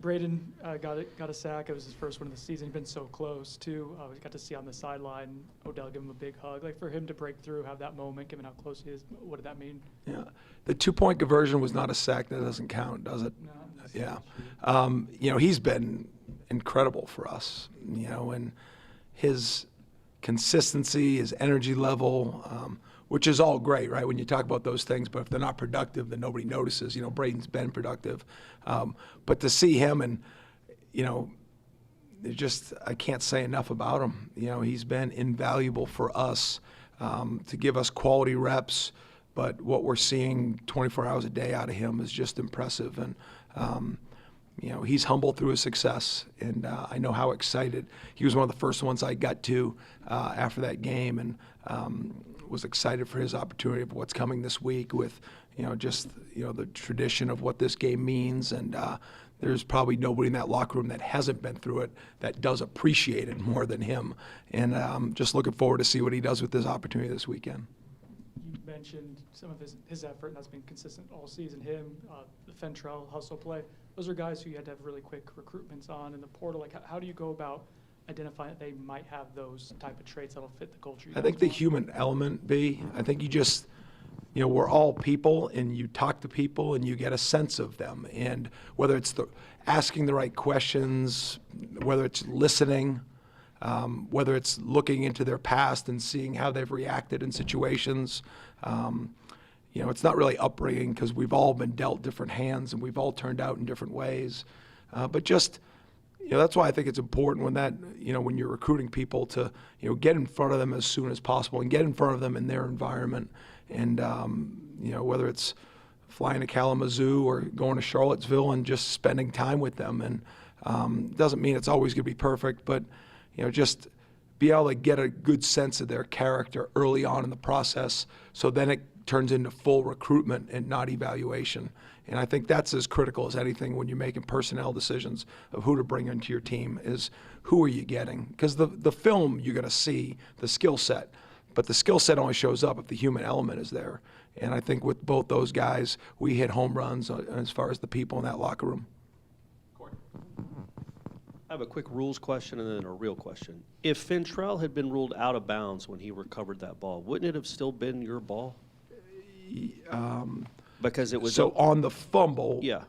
Braden got a sack. It was his first one of the season. He's been so close, too. We got to see on the sideline, Odell give him a big hug. Like, for him to break through, have that moment, given how close he is, what did that mean? Yeah. The 2-point conversion was not a sack. That doesn't count, does it? No. Yeah. He's been incredible for us, and his consistency, his energy level, which is all great, right, when you talk about those things. But if they're not productive, then nobody notices. Braden's been productive. But to see him and, I can't say enough about him. He's been invaluable for us to give us quality reps. But what we're seeing 24 hours a day out of him is just impressive. And, he's humble through his success, and I know how excited. He was one of the first ones I got to after that game, and was excited for his opportunity of what's coming this week with, the tradition of what this game means. And there's probably nobody in that locker room that hasn't been through it that does appreciate it more than him. And just looking forward to see what he does with this opportunity this weekend. You mentioned some of his effort, and that's been consistent all season. Him, the Fentrell hustle play. Those are guys who you had to have really quick recruitments on in the portal. Like, how do you go about identifying that they might have those type of traits that'll fit the culture? I think the human element, B, I think you just, we're all people, and you talk to people and you get a sense of them. And whether it's asking the right questions, whether it's listening, whether it's looking into their past and seeing how they've reacted in situations. It's not really upbringing because we've all been dealt different hands and we've all turned out in different ways. But just, that's why I think it's important when you're recruiting people to, get in front of them as soon as possible and get in front of them in their environment. And, whether it's flying to Kalamazoo or going to Charlottesville and just spending time with them. And doesn't mean it's always going to be perfect, but, just be able to get a good sense of their character early on in the process, so then it turns into full recruitment and not evaluation. And I think that's as critical as anything when you're making personnel decisions of who to bring into your team is who are you getting? Because the film you're going to see the skill set, but the skill set only shows up if the human element is there. And I think with both those guys, we hit home runs as far as the people in that locker room. I have a quick rules question and then a real question. If Fintrell had been ruled out of bounds when he recovered that ball, wouldn't it have still been your ball? Because it was So on the fumble, yeah.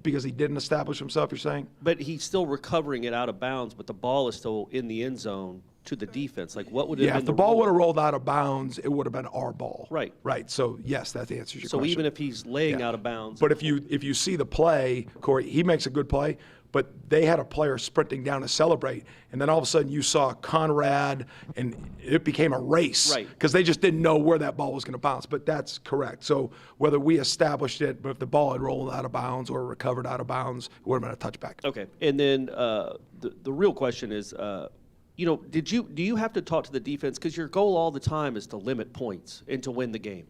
because he didn't establish himself, you're saying? But he's still recovering it out of bounds, but the ball is still in the end zone to the defense. Like, what would it have Yeah, been? if the ball would have rolled out of bounds, it would have been our ball. Right. Right. So yes, that answers your So question. even if he's laying Yeah. out of bounds. But if you see the play, Corey, he makes a good play, but they had a player sprinting down to celebrate, and then all of a sudden you saw Conrad, and it became a race. Right. Because they just didn't know where that ball was going to bounce. But that's correct. So whether we established it, but if the ball had rolled out of bounds or recovered out of bounds, it would have been a touchback. Okay. And then the real question is, do you have to talk to the defense? Because your goal all the time is to limit points and to win the game.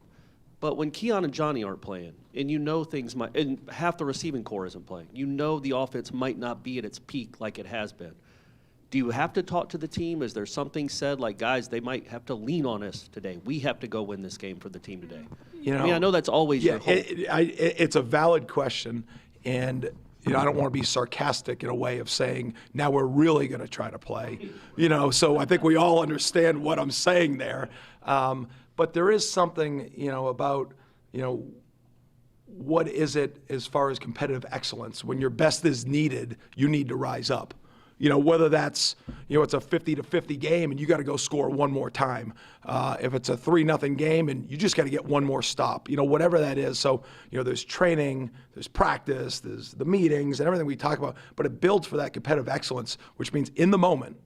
But when Keon and Johnny aren't playing, and things might, and half the receiving core isn't playing, the offense might not be at its peak like it has been. Do you have to talk to the team? Is there something said like, guys, they might have to lean on us today? We have to go win this game for the team today. I know that's always your hope. It's a valid question, and I don't want to be sarcastic in a way of saying now we're really going to try to play. So I think we all understand what I'm saying there. But there is something, about, what is it as far as competitive excellence? When your best is needed, you need to rise up. Whether that's, it's a 50-50 game and you got to go score one more time. If it's a 3-0 game and you just got to get one more stop, whatever that is. So, there's training, there's practice, there's the meetings and everything we talk about, but it builds for that competitive excellence, which means in the moment,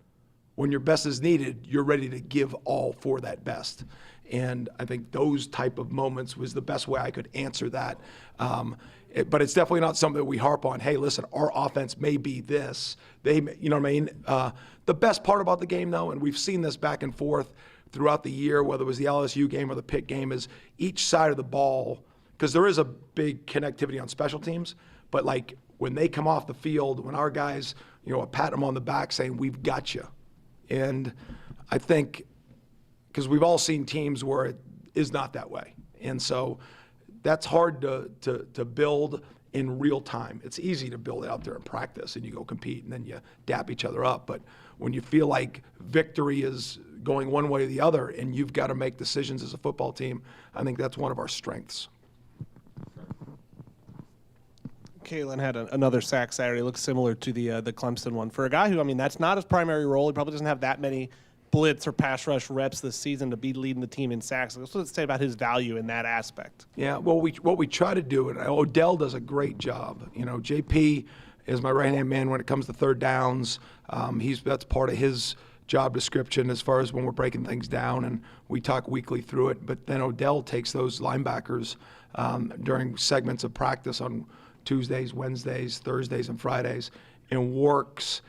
when your best is needed, you're ready to give all for that best. And I think those type of moments was the best way I could answer that. But it's definitely not something that we harp on. Hey, listen, our offense may be this. You know what I mean? The best part about the game, though, and we've seen this back and forth throughout the year, whether it was the LSU game or the Pitt game, is each side of the ball, because there is a big connectivity on special teams, but like when they come off the field, when our guys, pat them on the back saying, we've got you. And I think, because we've all seen teams where it is not that way. And so that's hard to build in real time. It's easy to build it out there in practice and you go compete and then you dap each other up. But when you feel like victory is going one way or the other and you've got to make decisions as a football team, I think that's one of our strengths. Kalen had another sack Saturday. Looks similar to the Clemson one. For a guy who, that's not his primary role. He probably doesn't have that many blitz or pass rush reps this season to be leading the team in sacks. What's to say about his value in that aspect? Yeah, well, what we try to do, and Odell does a great job. JP is my right-hand man when it comes to third downs. That's part of his job description as far as when we're breaking things down, and we talk weekly through it. But then Odell takes those linebackers during segments of practice on Tuesdays, Wednesdays, Thursdays, and Fridays, and works,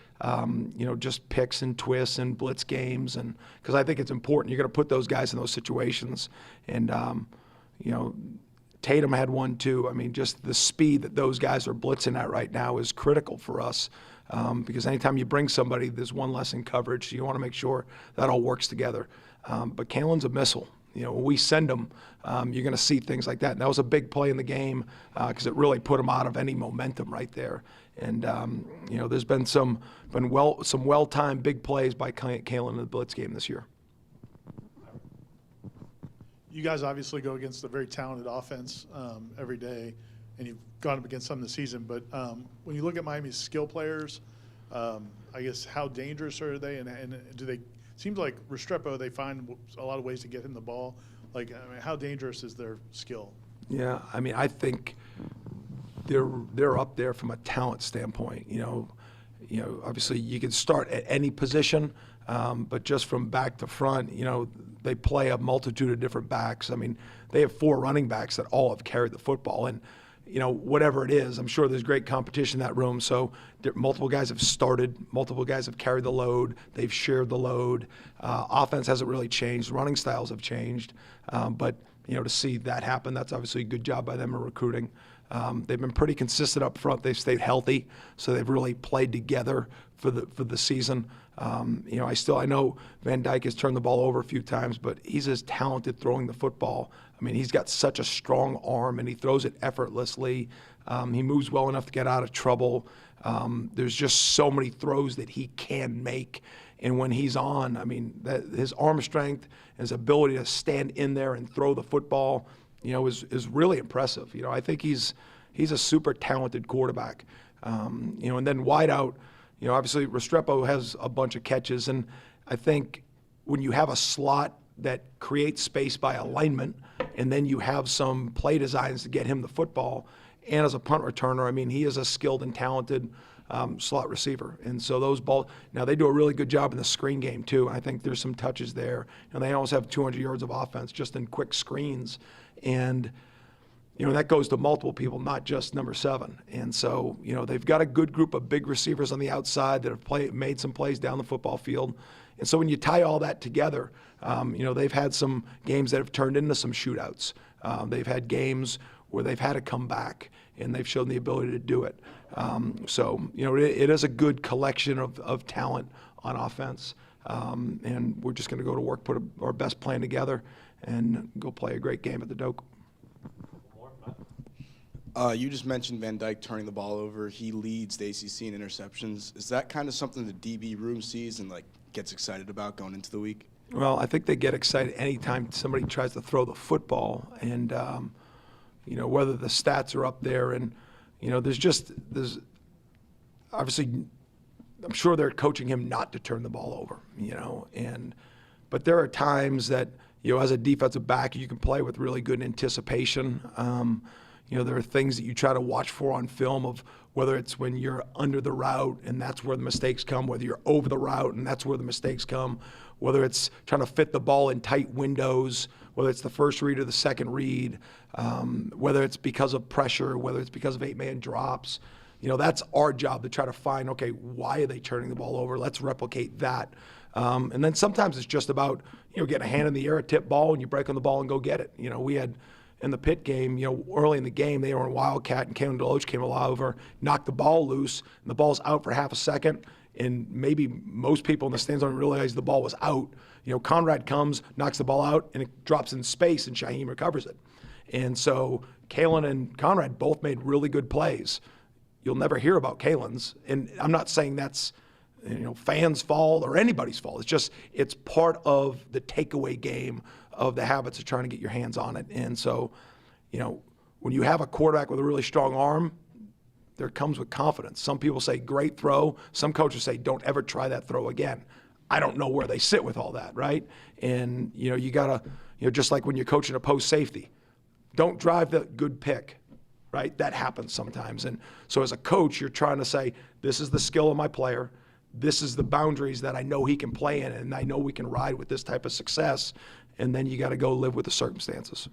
just picks and twists and blitz games. And because I think it's important, you're going to put those guys in those situations. And, Tatum had one too. Just the speed that those guys are blitzing at right now is critical for us. Because anytime you bring somebody, there's one less in coverage. So you want to make sure that all works together. But Kalen's a missile. When we send them, you're going to see things like that. And that was a big play in the game because it really put them out of any momentum right there. And there's been some well-timed big plays by Kalen in the blitz game this year. You guys obviously go against a very talented offense every day, and you've gone up against some this season. But when you look at Miami's skill players, I guess how dangerous are they, and do they? Seems like Restrepo, they find a lot of ways to get him the ball. How dangerous is their skill? Yeah, I think they're up there from a talent standpoint. Obviously you can start at any position, but just from back to front, they play a multitude of different backs. They have 4 running backs that all have carried the football, and whatever it is, I'm sure there's great competition in that room. So multiple guys have started, multiple guys have carried the load, they've shared the load. Offense hasn't really changed, running styles have changed, but to see that happen, that's obviously a good job by them in recruiting. They've been pretty consistent up front. They've stayed healthy, so they've really played together for the season. I know Van Dyke has turned the ball over a few times, but he's as talented throwing the football. I mean, he's got such a strong arm, and he throws it effortlessly. He moves well enough to get out of trouble. There's just so many throws that he can make. And when he's on, I mean, his arm strength, his ability to stand in there and throw the football, is really impressive. I think he's a super talented quarterback. And then wideout, obviously Restrepo has a bunch of catches, and I think when you have a slot that creates space by alignment, and then you have some play designs to get him the football, and as a punt returner, I mean, he is a skilled and talented slot receiver. And so those balls, now they do a really good job in the screen game too. I think there's some touches there, and they almost have 200 yards of offense just in quick screens. And that goes to multiple people, not just number 7. And so, they've got a good group of big receivers on the outside that have made some plays down the football field. And so when you tie all that together, they've had some games that have turned into some shootouts. They've had games where they've had to come back, and they've shown the ability to do it. It is a good collection of talent on offense. And we're just going to go to work, put our best plan together, and go play a great game at the Doak. You just mentioned Van Dyke turning the ball over. He leads the ACC in interceptions. Is that kind of something the DB room sees and gets excited about going into the week? Well, I think they get excited anytime somebody tries to throw the football, and whether the stats are up there, and there's obviously, I'm sure they're coaching him not to turn the ball over, but there are times that as a defensive back you can play with really good anticipation. There are things that you try to watch for on film, of whether it's when you're under the route and that's where the mistakes come, whether you're over the route and that's where the mistakes come, whether it's trying to fit the ball in tight windows, whether it's the first read or the second read, whether it's because of pressure, whether it's because of 8-man drops. That's our job, to try to find, okay, why are they turning the ball over? Let's replicate that. And then sometimes it's just about, getting a hand in the air, a tip ball, and you break on the ball and go get it. We had in the Pitt game, early in the game, they were in Wildcat, and Kalen DeLoach came over, knocked the ball loose, and the ball's out for half a second, and maybe most people in the stands don't realize the ball was out. Conrad comes, knocks the ball out, and it drops in space, and Shaheem recovers it. And so Kalen and Conrad both made really good plays. You'll never hear about Kalen's, and I'm not saying that's fans' fault or anybody's fault. It's part of the takeaway game of the habits of trying to get your hands on it. And so, when you have a quarterback with a really strong arm, there comes with confidence. Some people say great throw. Some coaches say don't ever try that throw again. I don't know where they sit with all that, right? And you gotta, just like when you're coaching a post safety, don't drive the good pick, right? That happens sometimes. And so as a coach, you're trying to say, this is the skill of my player. This is the boundaries that I know he can play in, and I know we can ride with this type of success. And then you got to go live with the circumstances.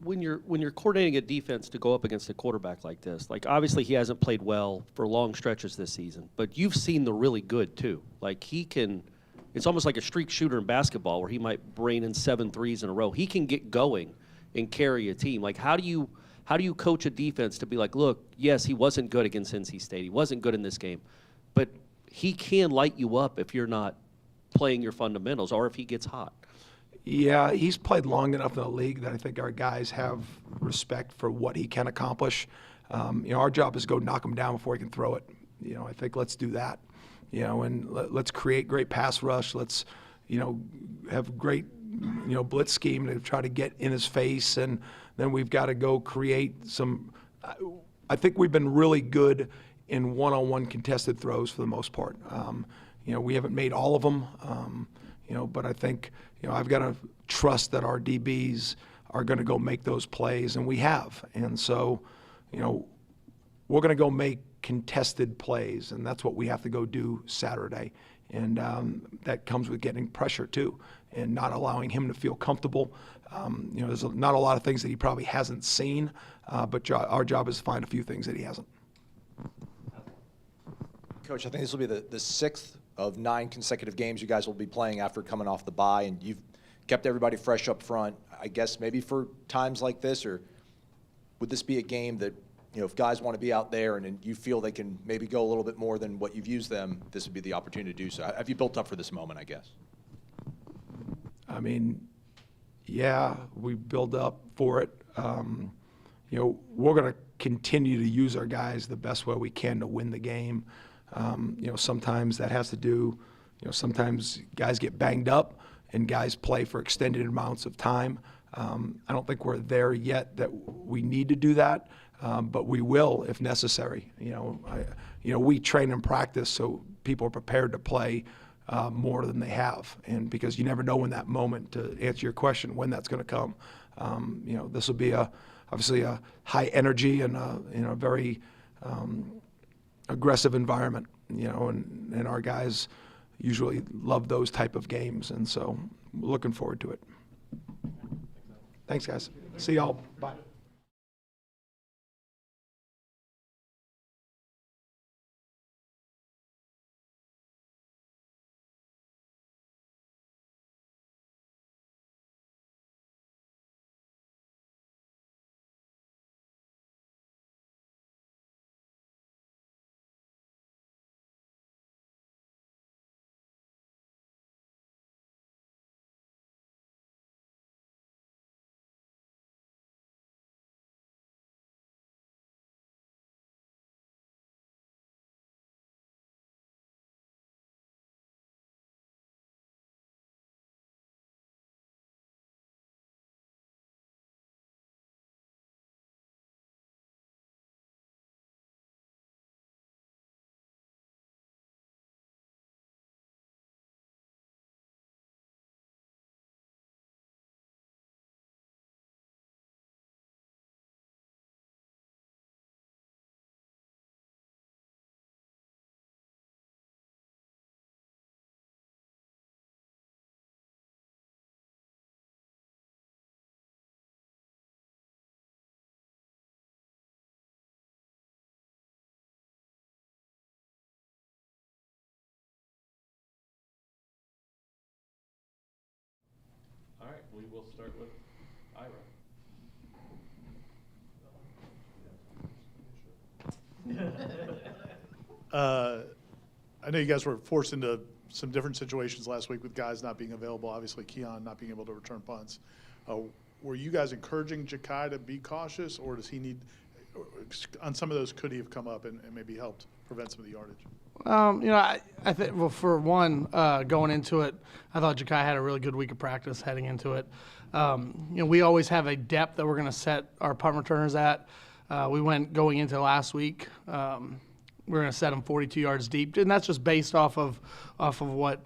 When you're coordinating a defense to go up against a quarterback like this, obviously he hasn't played well for long stretches this season, but you've seen the really good too. It's almost like a streak shooter in basketball where he might brain in 7 threes in a row. He can get going and carry a team. How do you coach a defense to be like, look, yes, he wasn't good against NC State. He wasn't good in this game, but he can light you up if you're not playing your fundamentals or if he gets hot. Yeah, he's played long enough in the league that I think our guys have respect for what he can accomplish. Our job is to go knock him down before he can throw it. I think let's do that. And let's create great pass rush. Let's, have great, blitz scheme to try to get in his face. And then we've got to go create some. I think we've been really good in one-on-one contested throws for the most part. We haven't made all of them, but I think, I've got to trust that our DBs are going to go make those plays, and we have. And so, we're going to go make contested plays, and that's what we have to go do Saturday. And that comes with getting pressure too. and not allowing him to feel comfortable. There's not a lot of things that he probably hasn't seen, but our job is to find a few things that he hasn't. Coach, I think this will be the 6th of 9 consecutive games you guys will be playing after coming off the bye, and you've kept everybody fresh up front. I guess maybe for times like this, or would this be a game that, if guys want to be out there and you feel they can maybe go a little bit more than what you've used them, this would be the opportunity to do so? Have you built up for this moment, I guess? I mean, yeah, we build up for it. We're going to continue to use our guys the best way we can to win the game. Sometimes that has to do, sometimes guys get banged up and guys play for extended amounts of time. I don't think we're there yet that we need to do that, but we will if necessary. We train and practice so people are prepared to play more than they have, and because you never know when that moment, to answer your question, when that's going to come. This will be obviously a high energy and a very aggressive environment, and our guys usually love those type of games, and so we're looking forward to it. Thanks, guys. See y'all. Bye. All right, we will start with Ira. I know you guys were forced into some different situations last week with guys not being available, obviously Keon not being able to return punts. Were you guys encouraging Ja'Kai to be cautious, or does he need, on some of those, could he have come up and maybe helped prevent some of the yardage? I think, well, for one, going into it, I thought Ja'Kai had a really good week of practice heading into it. We always have a depth that we're going to set our punt returners at. We went going into last week. We're going to set them 42 yards deep, and that's just based off of what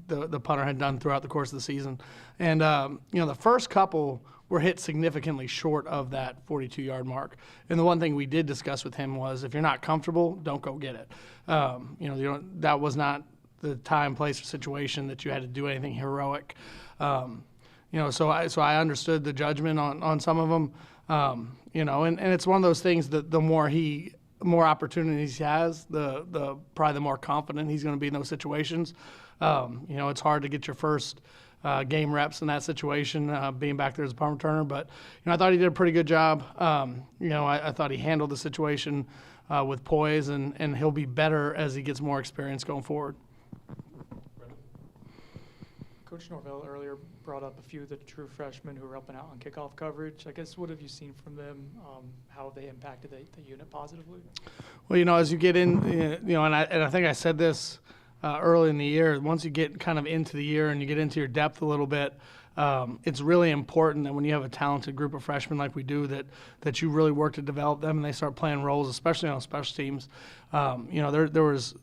the punter had done throughout the course of the season. And the first couple were hit significantly short of that 42-yard mark. And the one thing we did discuss with him was, if you're not comfortable, don't go get it. That was not the time, place, or situation that you had to do anything heroic. So I understood the judgment on some of them. And it's one of those things that the more opportunities he has, the probably the more confident he's going to be in those situations. It's hard to get your first game reps in that situation, being back there as a punt returner. But I thought he did a pretty good job. I thought he handled the situation with poise, and he'll be better as he gets more experience going forward. Coach Norvell earlier brought up a few of the true freshmen who were helping out on kickoff coverage. I guess, what have you seen from them? How have they impacted the unit positively? Well, as you get in, and I think I said this early in the year, once you get kind of into the year and you get into your depth a little bit, it's really important that when you have a talented group of freshmen like we do, that you really work to develop them and they start playing roles, especially on special teams. There was,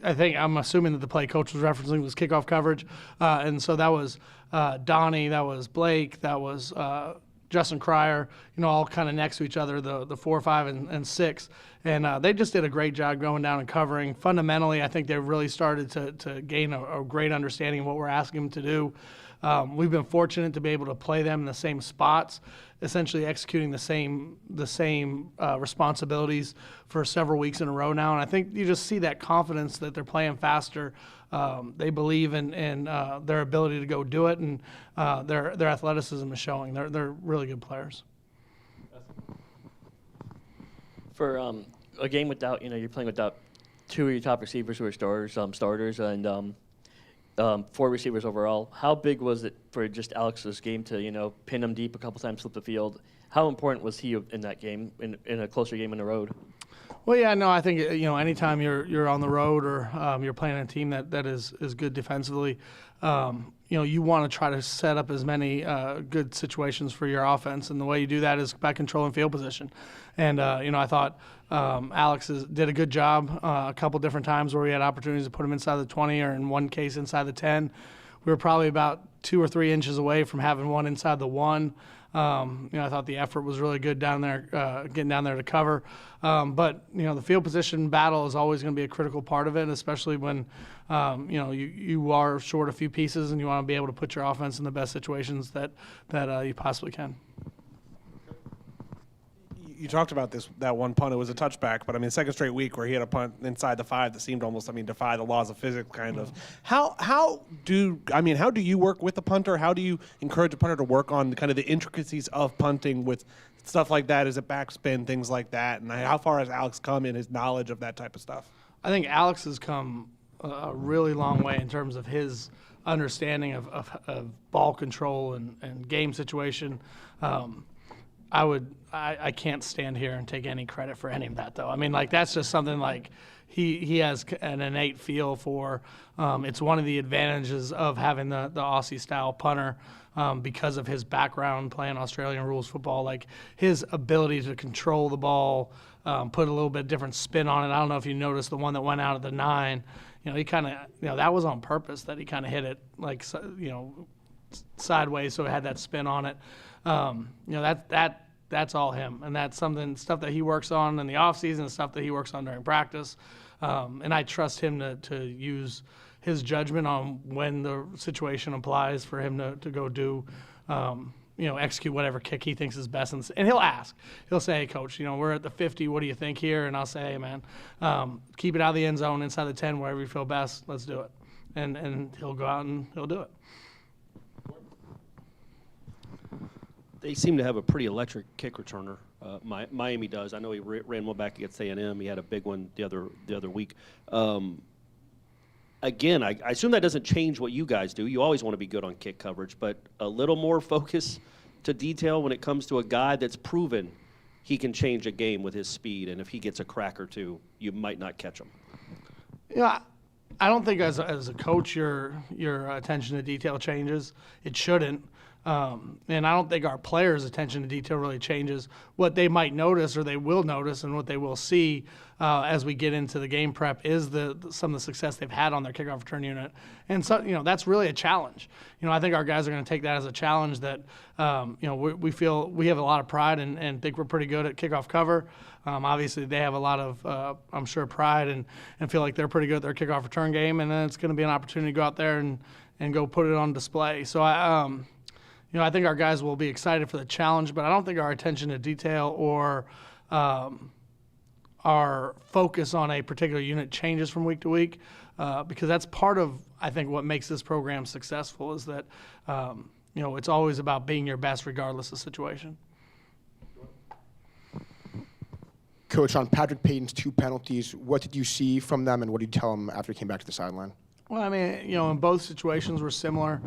I'm assuming that the play coach was referencing was kickoff coverage. And so that was Donnie, that was Blake, that was Justin Cryer, all kind of next to each other, the 4, 5, and 6. And they just did a great job going down and covering. Fundamentally, I think they've really started to gain a great understanding of what we're asking them to do. We've been fortunate to be able to play them in the same spots, essentially executing the same responsibilities for several weeks in a row now. And I think you just see that confidence that they're playing faster. They believe in their ability to go do it, and their athleticism is showing. They're really good players. For a game without, you're playing without 2 of your top receivers who are starters, and 4 receivers overall. How big was it for just Alex's game to, pin him deep a couple times, flip the field? How important was he in that game, in a closer game on the road? Well, yeah, no, I think anytime you're on the road or you're playing a team that is good defensively, you want to try to set up as many good situations for your offense, and the way you do that is by controlling field position. And I thought Alex did a good job a couple different times where we had opportunities to put him inside the 20, or in one case inside the 10. We were probably about 2 or 3 inches away from having one inside the 1. I thought the effort was really good down there, getting down there to cover. But the field position battle is always going to be a critical part of it, especially when you are short a few pieces and you want to be able to put your offense in the best situations that you possibly can. You talked about that one punt. It was a touchback, but second straight week where he had a punt inside the 5 that seemed almost, defy the laws of physics, kind of. How do you work with the punter? How do you encourage a punter to work on kind of the intricacies of punting with stuff like that? Is it backspin, things like that? And how far has Alex come in his knowledge of that type of stuff? I think Alex has come a really long way in terms of his understanding of ball control and game situation. I can't stand here and take any credit for any of that, though. That's just something he has an innate feel for. It's one of the advantages of having the Aussie-style punter because of his background playing Australian rules football. His ability to control the ball, put a little bit different spin on it. I don't know if you noticed the one that went out at the 9. He kind of, that was on purpose that he kind of hit it sideways, so it had that spin on it. That's all him, and that's stuff that he works on in the off season, stuff that he works on during practice, and I trust him to use his judgment on when the situation applies for him to go do, execute whatever kick he thinks is best. And he'll ask. He'll say, "Hey, Coach, we're at the 50. What do you think here?" And I'll say, "Hey, man, keep it out of the end zone, inside the 10, wherever you feel best. Let's do it." And he'll go out and he'll do it. They seem to have a pretty electric kick returner. Miami does. I know he ran one back against A&M. He had a big one the other week. Again, I assume that doesn't change what you guys do. You always want to be good on kick coverage, but a little more focus to detail when it comes to a guy that's proven he can change a game with his speed, and if he gets a crack or two, you might not catch him. Yeah, I don't think as a coach your attention to detail changes. It shouldn't. And I don't think our players' attention to detail really changes. What they might notice, or they will notice, and what they will see as we get into the game prep is some of the success they've had on their kickoff return unit. And so, that's really a challenge. I think our guys are going to take that as a challenge that, we feel we have a lot of pride and think we're pretty good at kickoff cover. Obviously, they have a lot of, I'm sure, pride and feel like they're pretty good at their kickoff return game. And then it's going to be an opportunity to go out there and go put it on display. So I think our guys will be excited for the challenge, but I don't think our attention to detail or our focus on a particular unit changes from week to week because that's part of, I think, what makes this program successful is that, it's always about being your best regardless of situation. Coach, on Patrick Payton's 2 penalties, what did you see from them, and what did you tell him after he came back to the sideline? Well, in both situations were similar.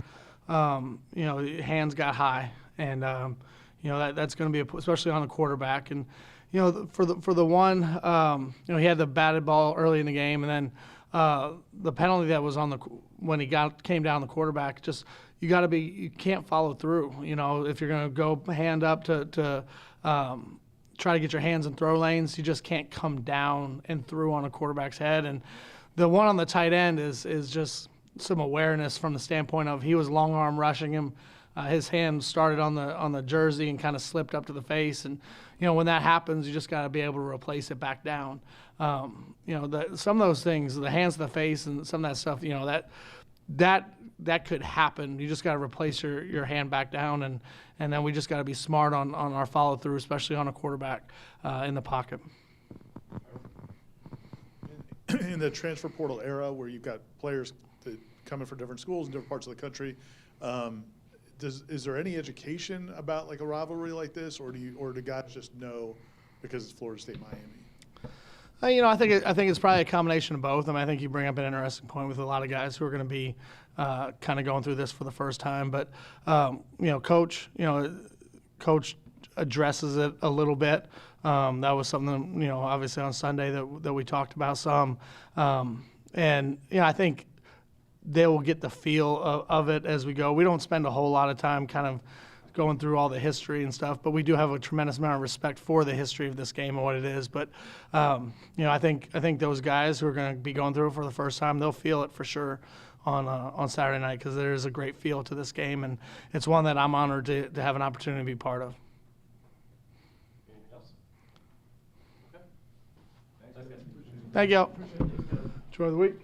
Hands got high, and that's going to be especially on the quarterback. And for the one, he had the batted ball early in the game, and then the penalty that was when he came down the quarterback. Just you can't follow through. If you're going to go hand up to try to get your hands in throw lanes, you just can't come down and through on a quarterback's head. And the one on the tight end is just some awareness from the standpoint of he was long arm rushing him. his hand started on the jersey and kind of slipped up to the face. And when that happens, you just got to be able to replace it back down. Some of those things, the hands to the face and some of that stuff, that could happen. You just got to replace your hand back down, and then we just got to be smart on our follow through, especially on a quarterback in the pocket. In the transfer portal era, where you've got players that come in from different schools in different parts of the country, is there any education about like a rivalry like this, or do guys just know because it's Florida State Miami? I think it's probably a combination of both. I think you bring up an interesting point with a lot of guys who are going to be kind of going through this for the first time. But coach addresses it a little bit. That was something obviously on Sunday that we talked about some. I think they will get the feel of it as we go. We don't spend a whole lot of time kind of going through all the history and stuff, but we do have a tremendous amount of respect for the history of this game and what it is. But I think those guys who are going to be going through it for the first time, they'll feel it for sure on Saturday night, because there is a great feel to this game, and it's one that I'm honored to have an opportunity to be part of. Thank you. Enjoy the week.